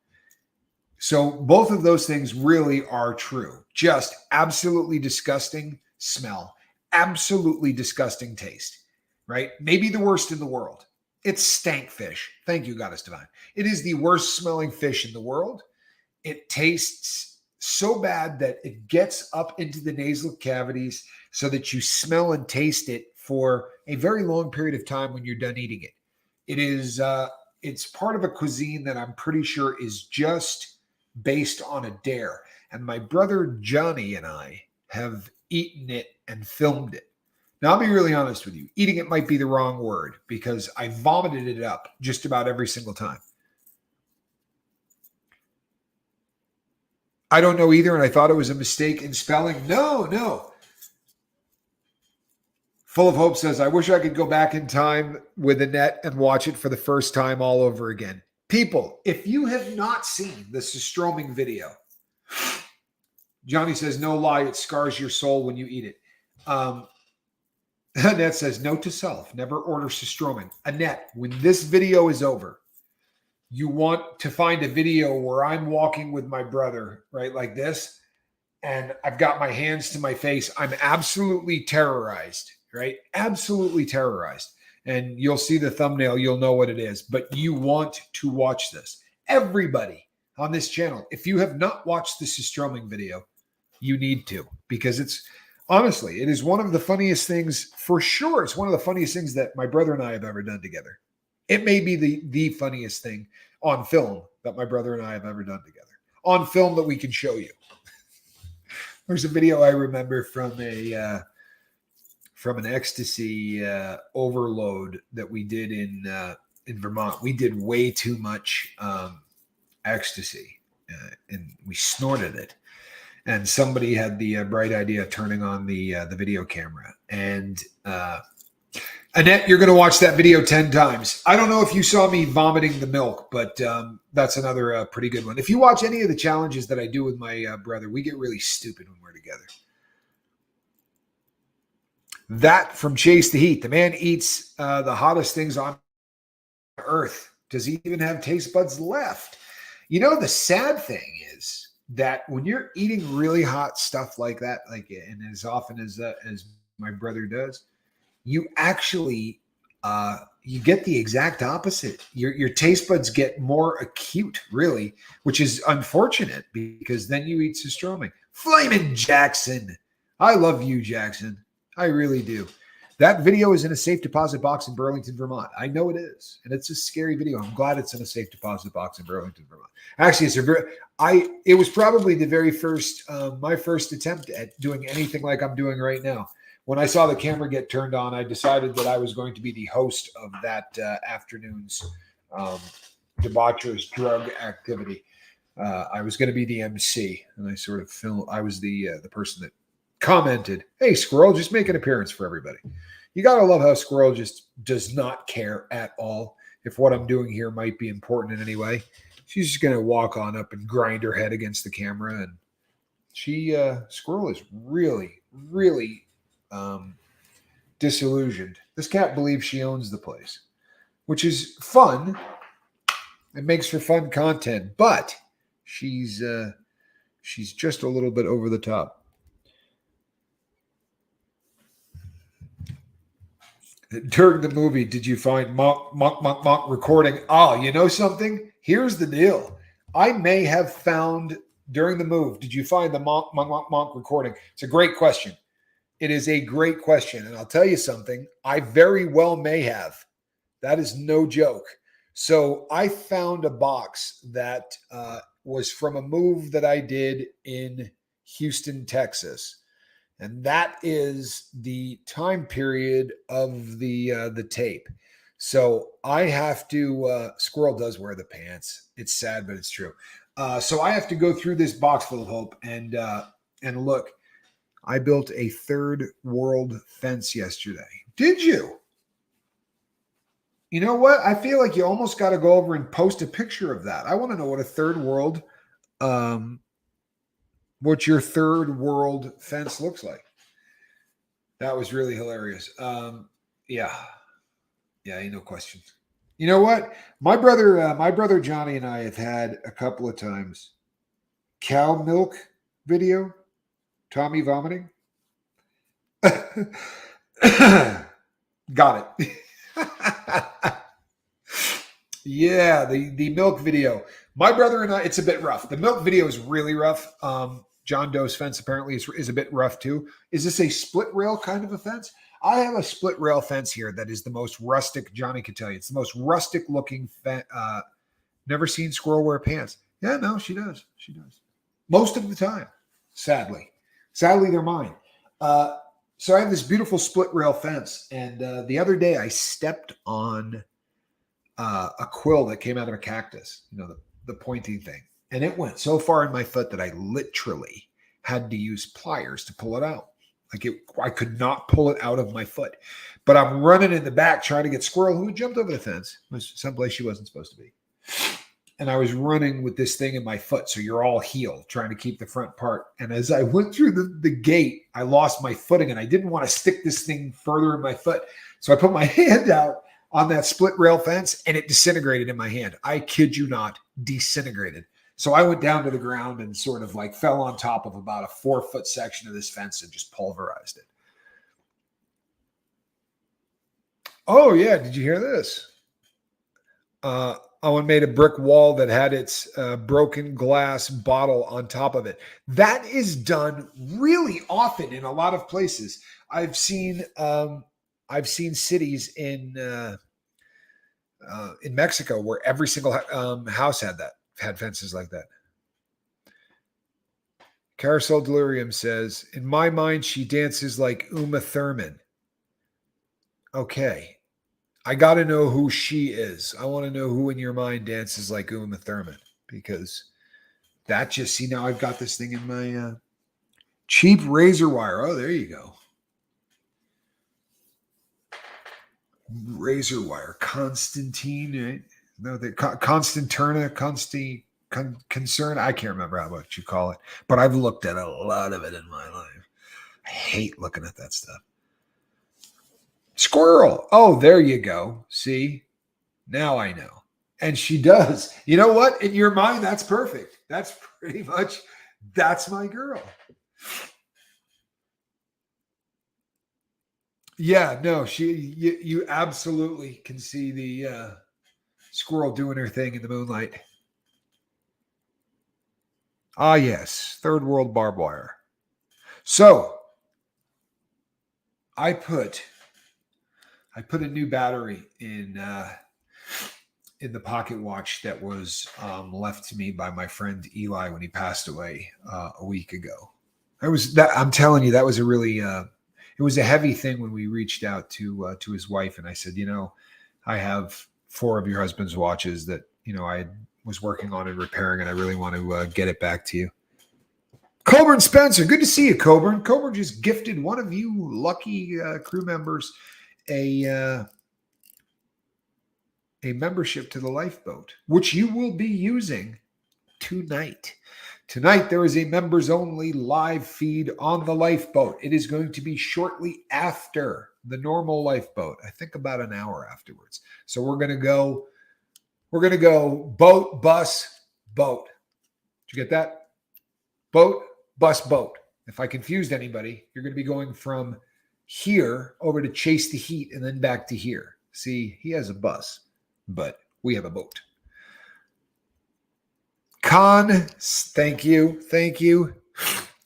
A: So both of those things really are true. Just absolutely disgusting smell, absolutely disgusting taste, right? Maybe the worst in the world. It's stank fish. Thank you, Goddess Divine. It is the worst smelling fish in the world. It tastes so bad that it gets up into the nasal cavities so that you smell and taste it for a very long period of time when you're done eating it. It is, it's part of a cuisine that I'm pretty sure is just based on a dare. And my brother Johnny and I have eaten it and filmed it. Now, I'll be really honest with you. Eating it might be the wrong word because I vomited it up just about every single time. I don't know either, and I thought it was a mistake in spelling. No. Full of Hope says, I wish I could go back in time with Annette and watch it for the first time all over again. People, if you have not seen the cistroming video, Johnny says, no lie, it scars your soul when you eat it. Annette says, note to self, never order cistroming. Annette, when this video is over, you want to find a video where I'm walking with my brother, right, like this, and I've got my hands to my face. I'm absolutely terrorized, right? Absolutely terrorized. And you'll see the thumbnail. You'll know what it is. But you want to watch this. Everybody on this channel, if you have not watched the cistroming video, you need to, because it's, honestly, it is one of the funniest things, for sure. It's one of the funniest things that my brother and I have ever done together. It may be the funniest thing on film that my brother and I have ever done together. On film that we can show you. There's a video I remember from an ecstasy overload that we did in Vermont. We did way too much ecstasy, and we snorted it. And somebody had the bright idea of turning on the video camera. And Annette, you're going to watch that video 10 times. I don't know if you saw me vomiting the milk, but that's another pretty good one. If you watch any of the challenges that I do with my brother, we get really stupid when we're together. That from Chase the Heat. The man eats the hottest things on earth. Does he even have taste buds left? You know, the sad thing is that when you're eating really hot stuff like that, and as often as my brother does, you actually you get the exact opposite. Your taste buds get more acute, really, which is unfortunate because then you eat cistroming. Flamin' Jackson. I love you, Jackson. I really do. That video is in a safe deposit box in Burlington, Vermont. I know it is, and it's a scary video. I'm glad it's in a safe deposit box in Burlington, Vermont. Actually, it was probably the very first, my first attempt at doing anything like I'm doing right now. When I saw the camera get turned on, I decided that I was going to be the host of that afternoon's debaucherous drug activity. I was going to be the MC, and I sort of filmed. I was the person that commented, "Hey, Squirrel, just make an appearance for everybody." You got to love how Squirrel just does not care at all if what I'm doing here might be important in any way. She's just going to walk on up and grind her head against the camera. And Squirrel is really, really disillusioned. This cat believes she owns the place, which is fun. It makes for fun content, but she's just a little bit over the top. During the movie, did you find Monk recording? Oh, you know something? Here's the deal. I may have found during the move, did you find the Monk recording? It's a great question. It is a great question. And I'll tell you something. I very well may have. That is no joke. So I found a box that was from a move that I did in Houston, Texas. And that is the time period of the tape. So I have to, Squirrel does wear the pants. It's sad, but it's true. So I have to go through this box full of hope and look, I built a third world fence yesterday. Did you? You know what? I feel like you almost got to go over and post a picture of that. I want to know what a third world, what your third world fence looks like. That was really hilarious. Yeah, ain't no question. You know what? My brother Johnny and I have had a couple of times cow milk video, Tommy vomiting. Got it. Yeah, the milk video. My brother and I, it's a bit rough. The milk video is really rough. John Doe's fence apparently is a bit rough too. Is this a split rail kind of a fence? I have a split rail fence here that is the most rustic. Johnny could tell you it's the most rustic looking fence. Never seen Squirrel wear pants. Yeah, no, she does. She does most of the time. Sadly, they're mine. So I have this beautiful split rail fence, and the other day I stepped on a quill that came out of a cactus. You know, the pointy thing. And it went so far in my foot that I literally had to use pliers to pull it out. I could not pull it out of my foot. But I'm running in the back trying to get Squirrel, who jumped over the fence. It was someplace she wasn't supposed to be. And I was running with this thing in my foot. So you're all healed, trying to keep the front part. And as I went through the gate, I lost my footing and I didn't want to stick this thing further in my foot. So I put my hand out on that split rail fence and it disintegrated in my hand. I kid you not, disintegrated. So I went down to the ground and sort of like fell on top of about a 4-foot section of this fence and just pulverized it. Oh, yeah. Did you hear this? Owen made a brick wall that had its broken glass bottle on top of it. That is done really often in a lot of places. I've seen cities in Mexico where every single house had fences like that. Carousel Delirium says, in my mind, she dances like Uma Thurman. Okay. I got to know who she is. I want to know who in your mind dances like Uma Thurman, because that just, see, now I've got this thing in my cheap razor wire. Oh, there you go. Razor wire. Constantine, right? No, Constanterna, concern. I can't remember how much you call it, but I've looked at a lot of it in my life. I hate looking at that stuff. Squirrel. Oh, there you go. See, now I know. And she does. You know what? In your mind, that's perfect. That's pretty much, that's my girl. Yeah, no, you absolutely can see the squirrel doing her thing in the moonlight. Ah, yes, third world barbed wire. So I put I put a new battery in the pocket watch that was left to me by my friend Eli when he passed away a week ago. I'm telling you, that was a really it was a heavy thing when we reached out to his wife, and I said, I have 4 of your husband's watches that I was working on and repairing, and I really want to get it back to you. Coburn Spencer, good to see you, Coburn. Coburn just gifted one of you lucky crew members a membership to the lifeboat, which you will be using tonight. Tonight, there is a members-only live feed on the lifeboat. It is going to be shortly after the normal lifeboat. I think about an hour afterwards. So we're going to go boat, bus, boat. Did you get that? Boat, bus, boat. If I confused anybody, you're going to be going from here over to chase the heat and then back to here. See, he has a bus, but we have a boat. Thank you.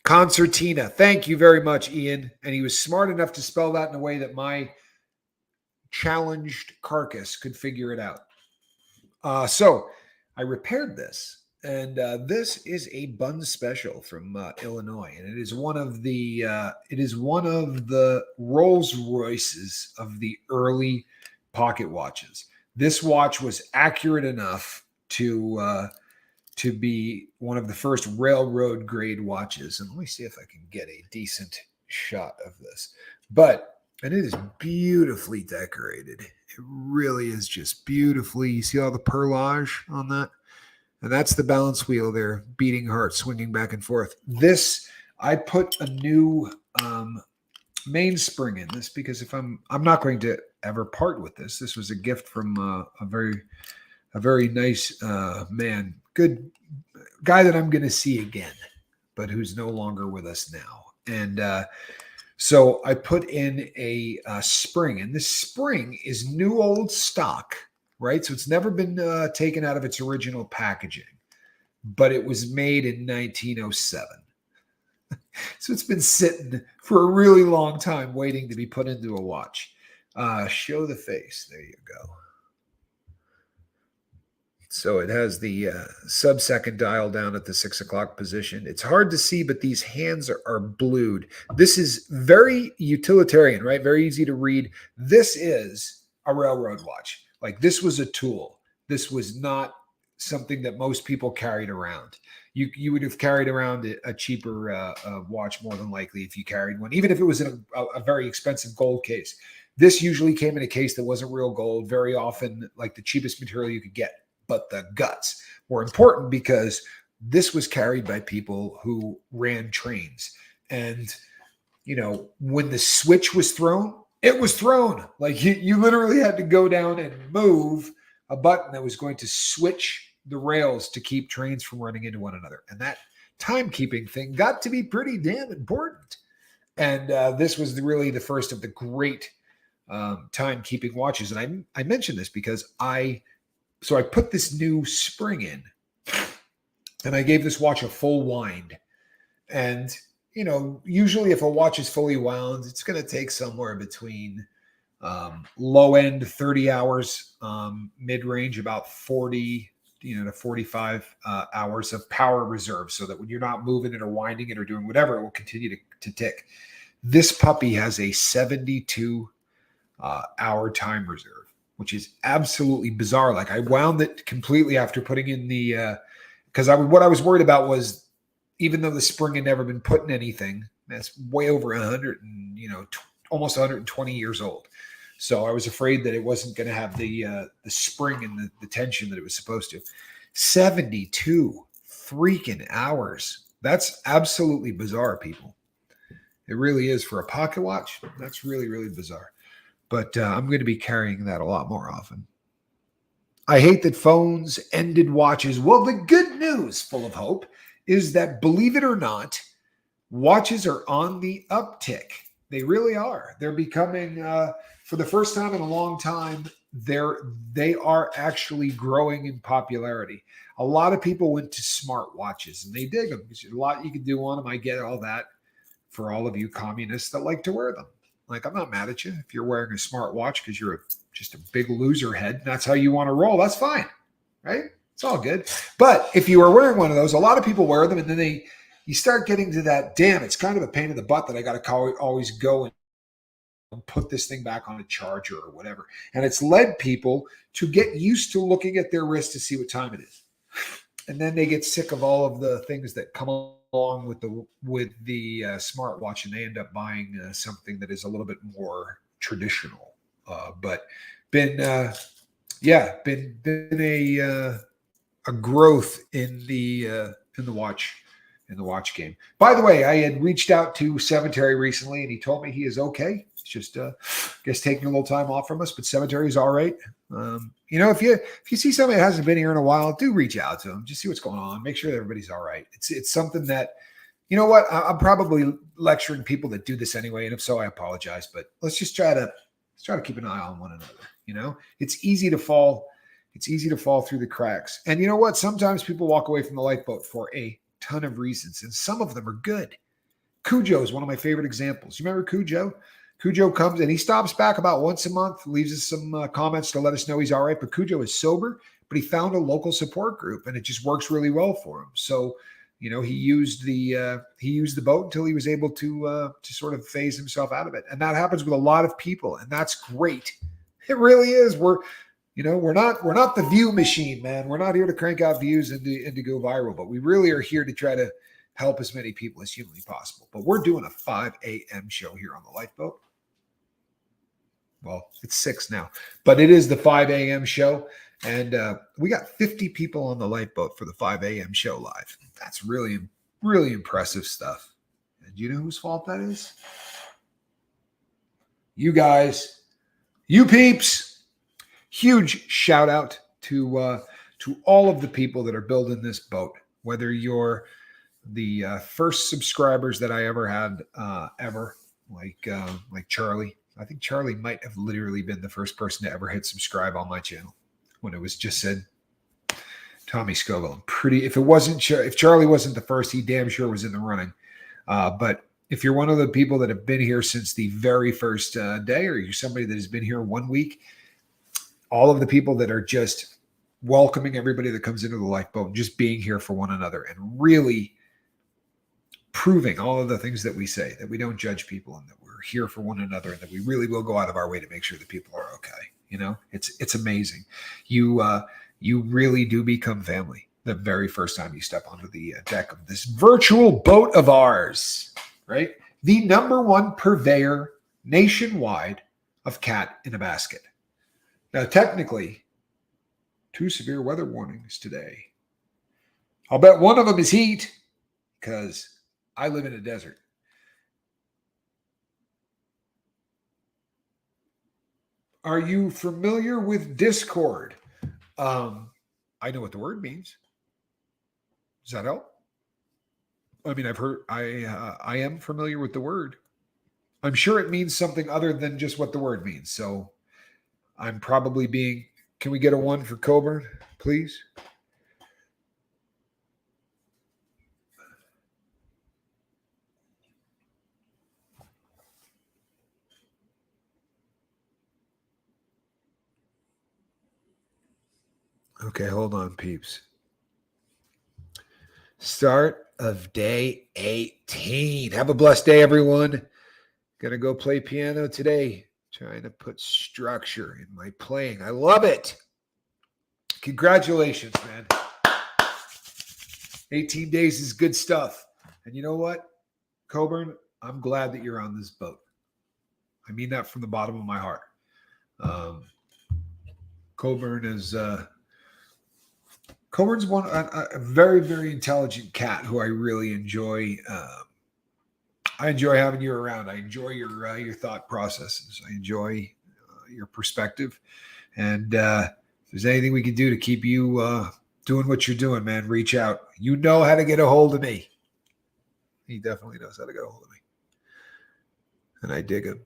A: Concertina, thank you very much, Ian. And he was smart enough to spell that in a way that my challenged carcass could figure it out. So I repaired this, and this is a bun special from Illinois, and it is one of the Rolls Royces of the early pocket watches. This watch was accurate enough to be one of the first railroad grade watches. And let me see if I can get a decent shot of this. And it is beautifully decorated. It really is just beautifully. You see all the perlage on that? And that's the balance wheel there, beating heart, swinging back and forth. This, I put a new mainspring in this because I'm not going to ever part with this. This was a gift from a very nice man, good guy that I'm going to see again, but who's no longer with us now. And so I put in a spring, and this spring is new old stock, right? So it's never been taken out of its original packaging, but it was made in 1907. So it's been sitting for a really long time waiting to be put into a watch. Show the face. There you go. So it has the sub-second dial down at the 6 o'clock position. It's hard to see, but these hands are blued. This is very utilitarian, right? Very easy to read. This is a railroad watch. Like, this was a tool. This was not something that most people carried around. You would have carried around a cheaper watch more than likely if you carried one, even if it was in a very expensive gold case. This usually came in a case that wasn't real gold, very often like the cheapest material you could get. But the guts were important because this was carried by people who ran trains. And, when the switch was thrown, it was thrown. Like you literally had to go down and move a button that was going to switch the rails to keep trains from running into one another. And that timekeeping thing got to be pretty damn important. And this was really the first of the great timekeeping watches. And I mentioned this because So I put this new spring in, and I gave this watch a full wind. And, usually if a watch is fully wound, it's going to take somewhere between low end 30 hours, mid-range about 40 to 45 hours of power reserve, so that when you're not moving it or winding it or doing whatever, it will continue to tick. This puppy has a 72 hour time reserve, which is absolutely bizarre. Like, I wound it completely after putting in the, because what I was worried about was, even though the spring had never been put in anything, that's way over 100 and, almost 120 years old. So I was afraid that it wasn't going to have the spring and the tension that it was supposed to. 72 freaking hours. That's absolutely bizarre, people. It really is for a pocket watch. That's really, really bizarre. But I'm going to be carrying that a lot more often. I hate that phones ended watches. Well, the good news, full of hope, is that, believe it or not, watches are on the uptick. They really are. They're becoming, for the first time in a long time, they are actually growing in popularity. A lot of people went to smart watches, and they dig them. There's a lot you can do on them. I get all that for all of you communists that like to wear them. Like, I'm not mad at you if you're wearing a smart watch because you're just a big loser head. And that's how you want to roll. That's fine, right? It's all good. But if you are wearing one of those, a lot of people wear them, and then you start getting to that, damn, it's kind of a pain in the butt that I got to always go and put this thing back on a charger or whatever. And it's led people to get used to looking at their wrist to see what time it is. And then they get sick of all of the things that come along with the smartwatch, and they end up buying something that is a little bit more traditional. But been a growth in the watch game. By the way, I had reached out to Cemetery recently, and he told me he is okay. It's just, I guess, taking a little time off from us, but Cemetery is all right. If you see somebody that hasn't been here in a while, do reach out to them. Just see what's going on. Make sure that everybody's all right. It's something that, you know what? I'm probably lecturing people that do this anyway, and if so, I apologize. But let's try to keep an eye on one another. It's easy to fall. It's easy to fall through the cracks. And you know what? Sometimes people walk away from the lifeboat for a ton of reasons, and some of them are good. Cujo is one of my favorite examples. You remember Cujo? Cujo comes and he stops back about once a month, leaves us some comments to let us know he's all right. But Cujo is sober, but he found a local support group, and it just works really well for him. So, he used the boat until he was able to sort of phase himself out of it. And that happens with a lot of people, and that's great. It really is. We're not the view machine, man. We're not here to crank out views and to go viral, but we really are here to try to help as many people as humanly possible. But we're doing a 5 a.m. show here on the Lifeboat. Well, it's 6 now, but it is the 5 a.m. show. And we got 50 people on the Lifeboat for the 5 a.m. show live. That's really, really impressive stuff. And do you know whose fault that is? You guys, you peeps. Huge shout out to all of the people that are building this boat, whether you're the first subscribers that I ever had, like Charlie. I think Charlie might have literally been the first person to ever hit subscribe on my channel when it was just said Tommy Scoville. If Charlie wasn't the first, he damn sure was in the running. But if you're one of the people that have been here since the very first day, or you're somebody that has been here 1 week, all of the people that are just welcoming everybody that comes into the Lifeboat and just being here for one another and really proving all of the things that we say, that we don't judge people and that we're here for one another and that we really will go out of our way to make sure that people are okay. It's amazing. You really do become family the very first time you step onto the deck of this virtual boat of ours, right? The number one purveyor nationwide of cat in a basket. Now, technically, 2 severe weather warnings today. I'll bet one of them is heat because I live in a desert. Are you familiar with Discord? I know what the word means. Does that help? I mean, I've heard, I am familiar with the word. I'm sure it means something other than just what the word means. So I'm probably being, can we get a 1 for Coburn, please? Okay, hold on, peeps. Start of day 18. Have a blessed day, everyone. Gonna go play piano today. Trying to put structure in my playing. I love it. Congratulations, man. 18 days is good stuff. And you know what, Coburn? I'm glad that you're on this boat. I mean that from the bottom of my heart. Coburn's a very, very intelligent cat who I really enjoy. I enjoy having you around. I enjoy your thought processes. I enjoy your perspective. And if there's anything we can do to keep you doing what you're doing, man, reach out. You know how to get a hold of me. He definitely knows how to get a hold of me. And I dig him.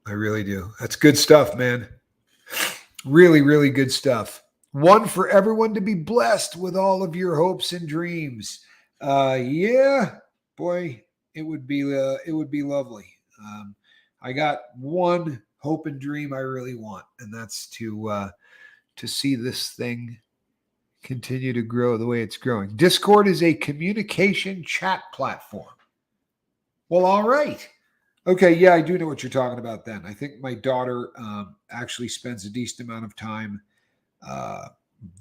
A: I really do. That's good stuff, man. Really, really good stuff. 1 for everyone to be blessed with all of your hopes and dreams. Yeah, boy, it would be lovely. I got one hope and dream I really want, and that's to see this thing continue to grow the way it's growing. Discord is a communication chat platform. Well, all right. Okay, yeah, I do know what you're talking about then. I think my daughter actually spends a decent amount of time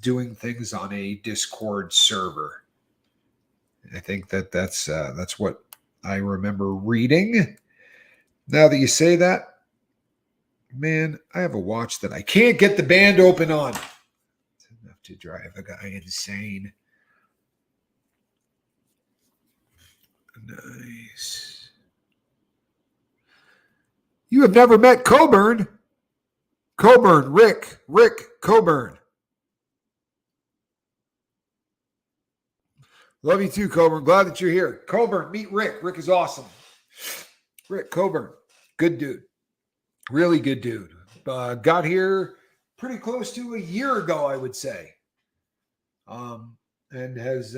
A: doing things on a Discord server. I think that's what I remember reading. Now that you say that, man, I have a watch that I can't get the band open on. It's enough to drive a guy insane. Nice. You have never met Coburn. Rick Coburn. Love you too, Coburn. Glad that you're here. Coburn, meet Rick. Rick is awesome. Rick Coburn, good dude. Really good dude. Got here pretty close to a year ago, I would say. And has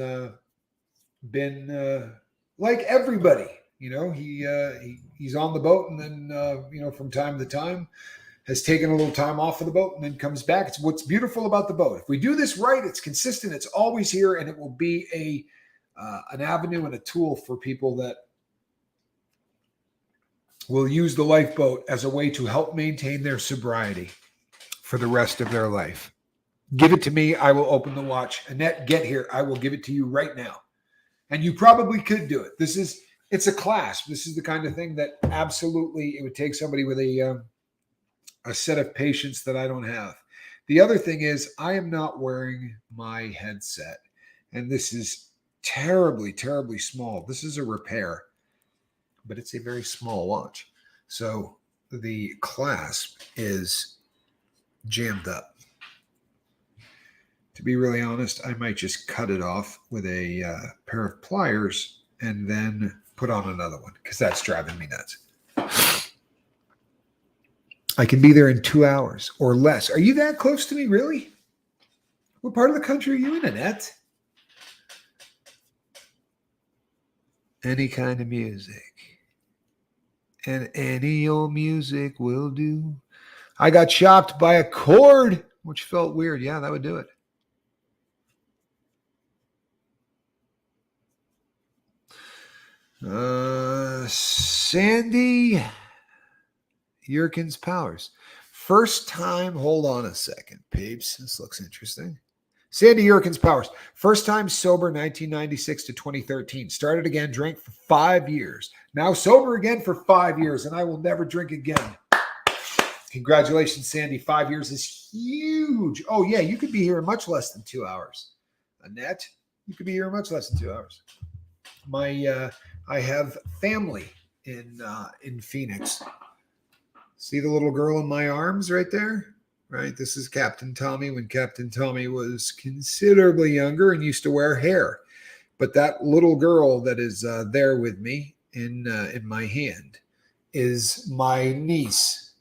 A: been like everybody. You know, he's on the boat, and then from time to time has taken a little time off of the boat and then comes back. It's what's beautiful about the boat. If we do this right, it's consistent. It's always here, and it will be an avenue and a tool for people that will use the lifeboat as a way to help maintain their sobriety for the rest of their life. Give it to me. I will open the watch. Annette, get here. I will give it to you right now. And you probably could do it. It's a class. This is the kind of thing that absolutely it would take somebody with a set of patience that I don't have. The other thing is I am not wearing my headset, and this is terribly, terribly small. This is a repair, but it's a very small watch. So the clasp is jammed up. To be really honest, I might just cut it off with a pair of pliers and then put on another one because that's driving me nuts. I can be there in 2 hours or less. Are you that close to me, really? What part of the country are you in, Annette? Any kind of music. And any old music will do. I got shocked by a chord, which felt weird. Yeah, that would do it. Sandy Yerkins Powers. First time, hold on a second, peeps. This looks interesting. Sandy Yerkins Powers. First time sober 1996 to 2013. Started again, drank for 5 years. Now sober again for 5 years, and I will never drink again. Congratulations, Sandy. 5 years is huge. Oh, yeah, you could be here in much less than 2 hours. Annette, you could be here in much less than 2 hours. I have family in Phoenix. See the little girl in my arms right there? Right? This is Captain Tommy when Captain Tommy was considerably younger and used to wear hair. But that little girl that is there with me in my hand is my niece,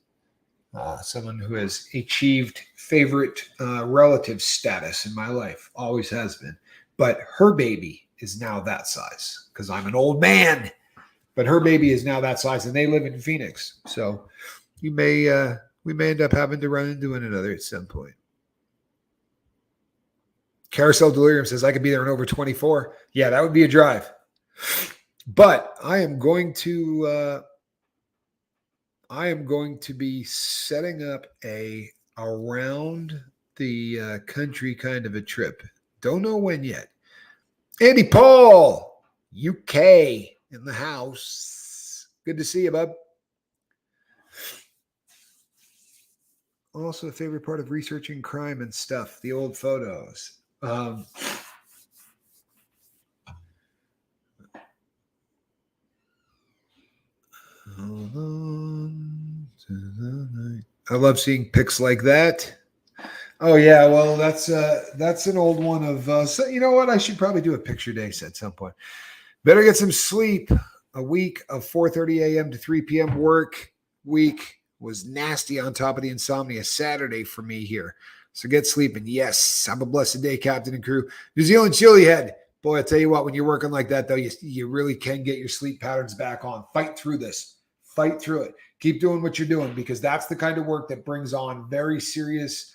A: someone who has achieved favorite relative status in my life, always has been. But her baby is now that size because I'm an old man. But her baby is now that size, and they live in Phoenix. So we may end up having to run into one another at some point. Carousel Delirium says I could be there in over 24. Yeah, that would be a drive. But I am going to be setting up a around the country kind of a trip. Don't know when yet. Andy Paul, UK in the house. Good to see you, bub. Also, a favorite part of researching crime and stuff, the old photos. I love seeing pics like that. Oh yeah, well that's an old one of. So you know what? I should probably do a picture day at some point. Better get some sleep. A week of 4:30 a.m. to 3 p.m. work week was nasty on top of the insomnia. Saturday for me here. So get sleeping. Yes, have a blessed day, Captain and crew. New Zealand chili head. Boy, I tell you what, when you're working like that, though, you really can get your sleep patterns back on. Fight through this. Fight through it. Keep doing what you're doing, because that's the kind of work that brings on very serious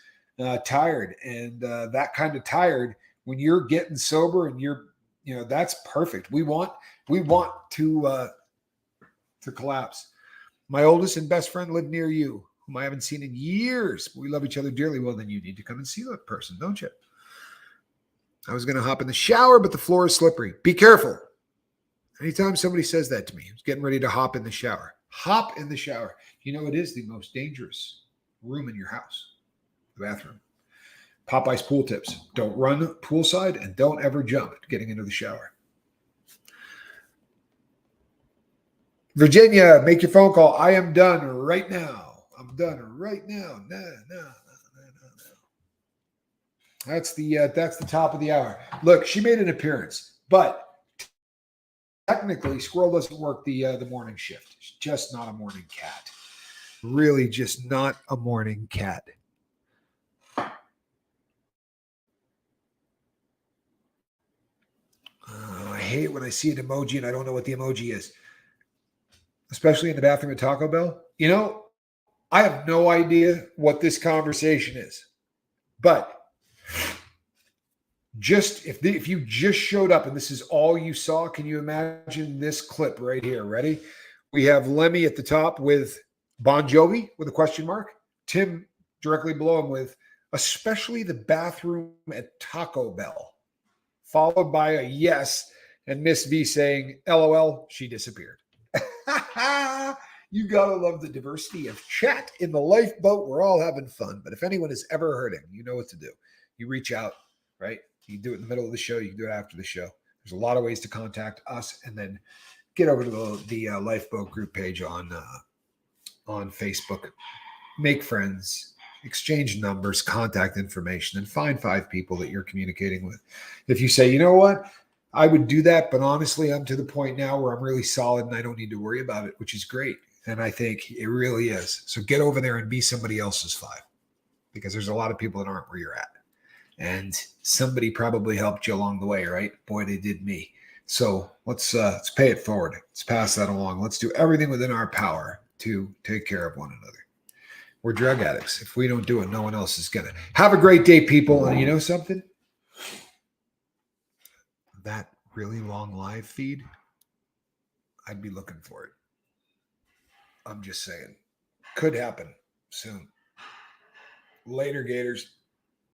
A: tired. And that kind of tired, when you're getting sober and that's perfect. We want to collapse. My oldest and best friend lived near you, whom I haven't seen in years. We love each other dearly. Well, then you need to come and see that person, don't you? I was going to hop in the shower, but the floor is slippery. Be careful. Anytime somebody says that to me, I was getting ready to hop in the shower. Hop in the shower. It is the most dangerous room in your house, the bathroom. Popeye's pool tips. Don't run poolside and don't ever jump getting into the shower. Virginia, make your phone call. I am done right now. I'm done right now. No. That's the top of the hour. Look, she made an appearance, but technically, Squirrel doesn't work the morning shift. She's just not a morning cat. Really, just not a morning cat. I hate when I see an emoji and I don't know what the emoji is, especially in the bathroom at Taco Bell. I have no idea what this conversation is, but just if you just showed up and this is all you saw, can you imagine this clip right here? Ready? We have Lemmy at the top with Bon Jovi with a question mark. Tim directly below him with especially the bathroom at Taco Bell, followed by a yes, and Miss V saying, LOL, she disappeared. You gotta love the diversity of chat in the lifeboat. We're all having fun. But if anyone is ever hurting, you know what to do. You reach out, right? You can do it in the middle of the show. You can do it after the show. There's a lot of ways to contact us, and then get over to the lifeboat group page on Facebook. Make friends, exchange numbers, contact information, and find 5 people that you're communicating with. If you say, you know what, I would do that, but honestly, I'm to the point now where I'm really solid and I don't need to worry about it, which is great. And I think it really is. So get over there and be somebody else's 5, because there's a lot of people that aren't where you're at. And somebody probably helped you along the way, right? Boy, they did me. So let's pay it forward. Let's pass that along. Let's do everything within our power to take care of one another. We're drug addicts. If we don't do it, no one else is going to. Have a great day, people. And you know something? That really long live feed, I'd be looking for it. I'm just saying. Could happen soon. Later, Gators.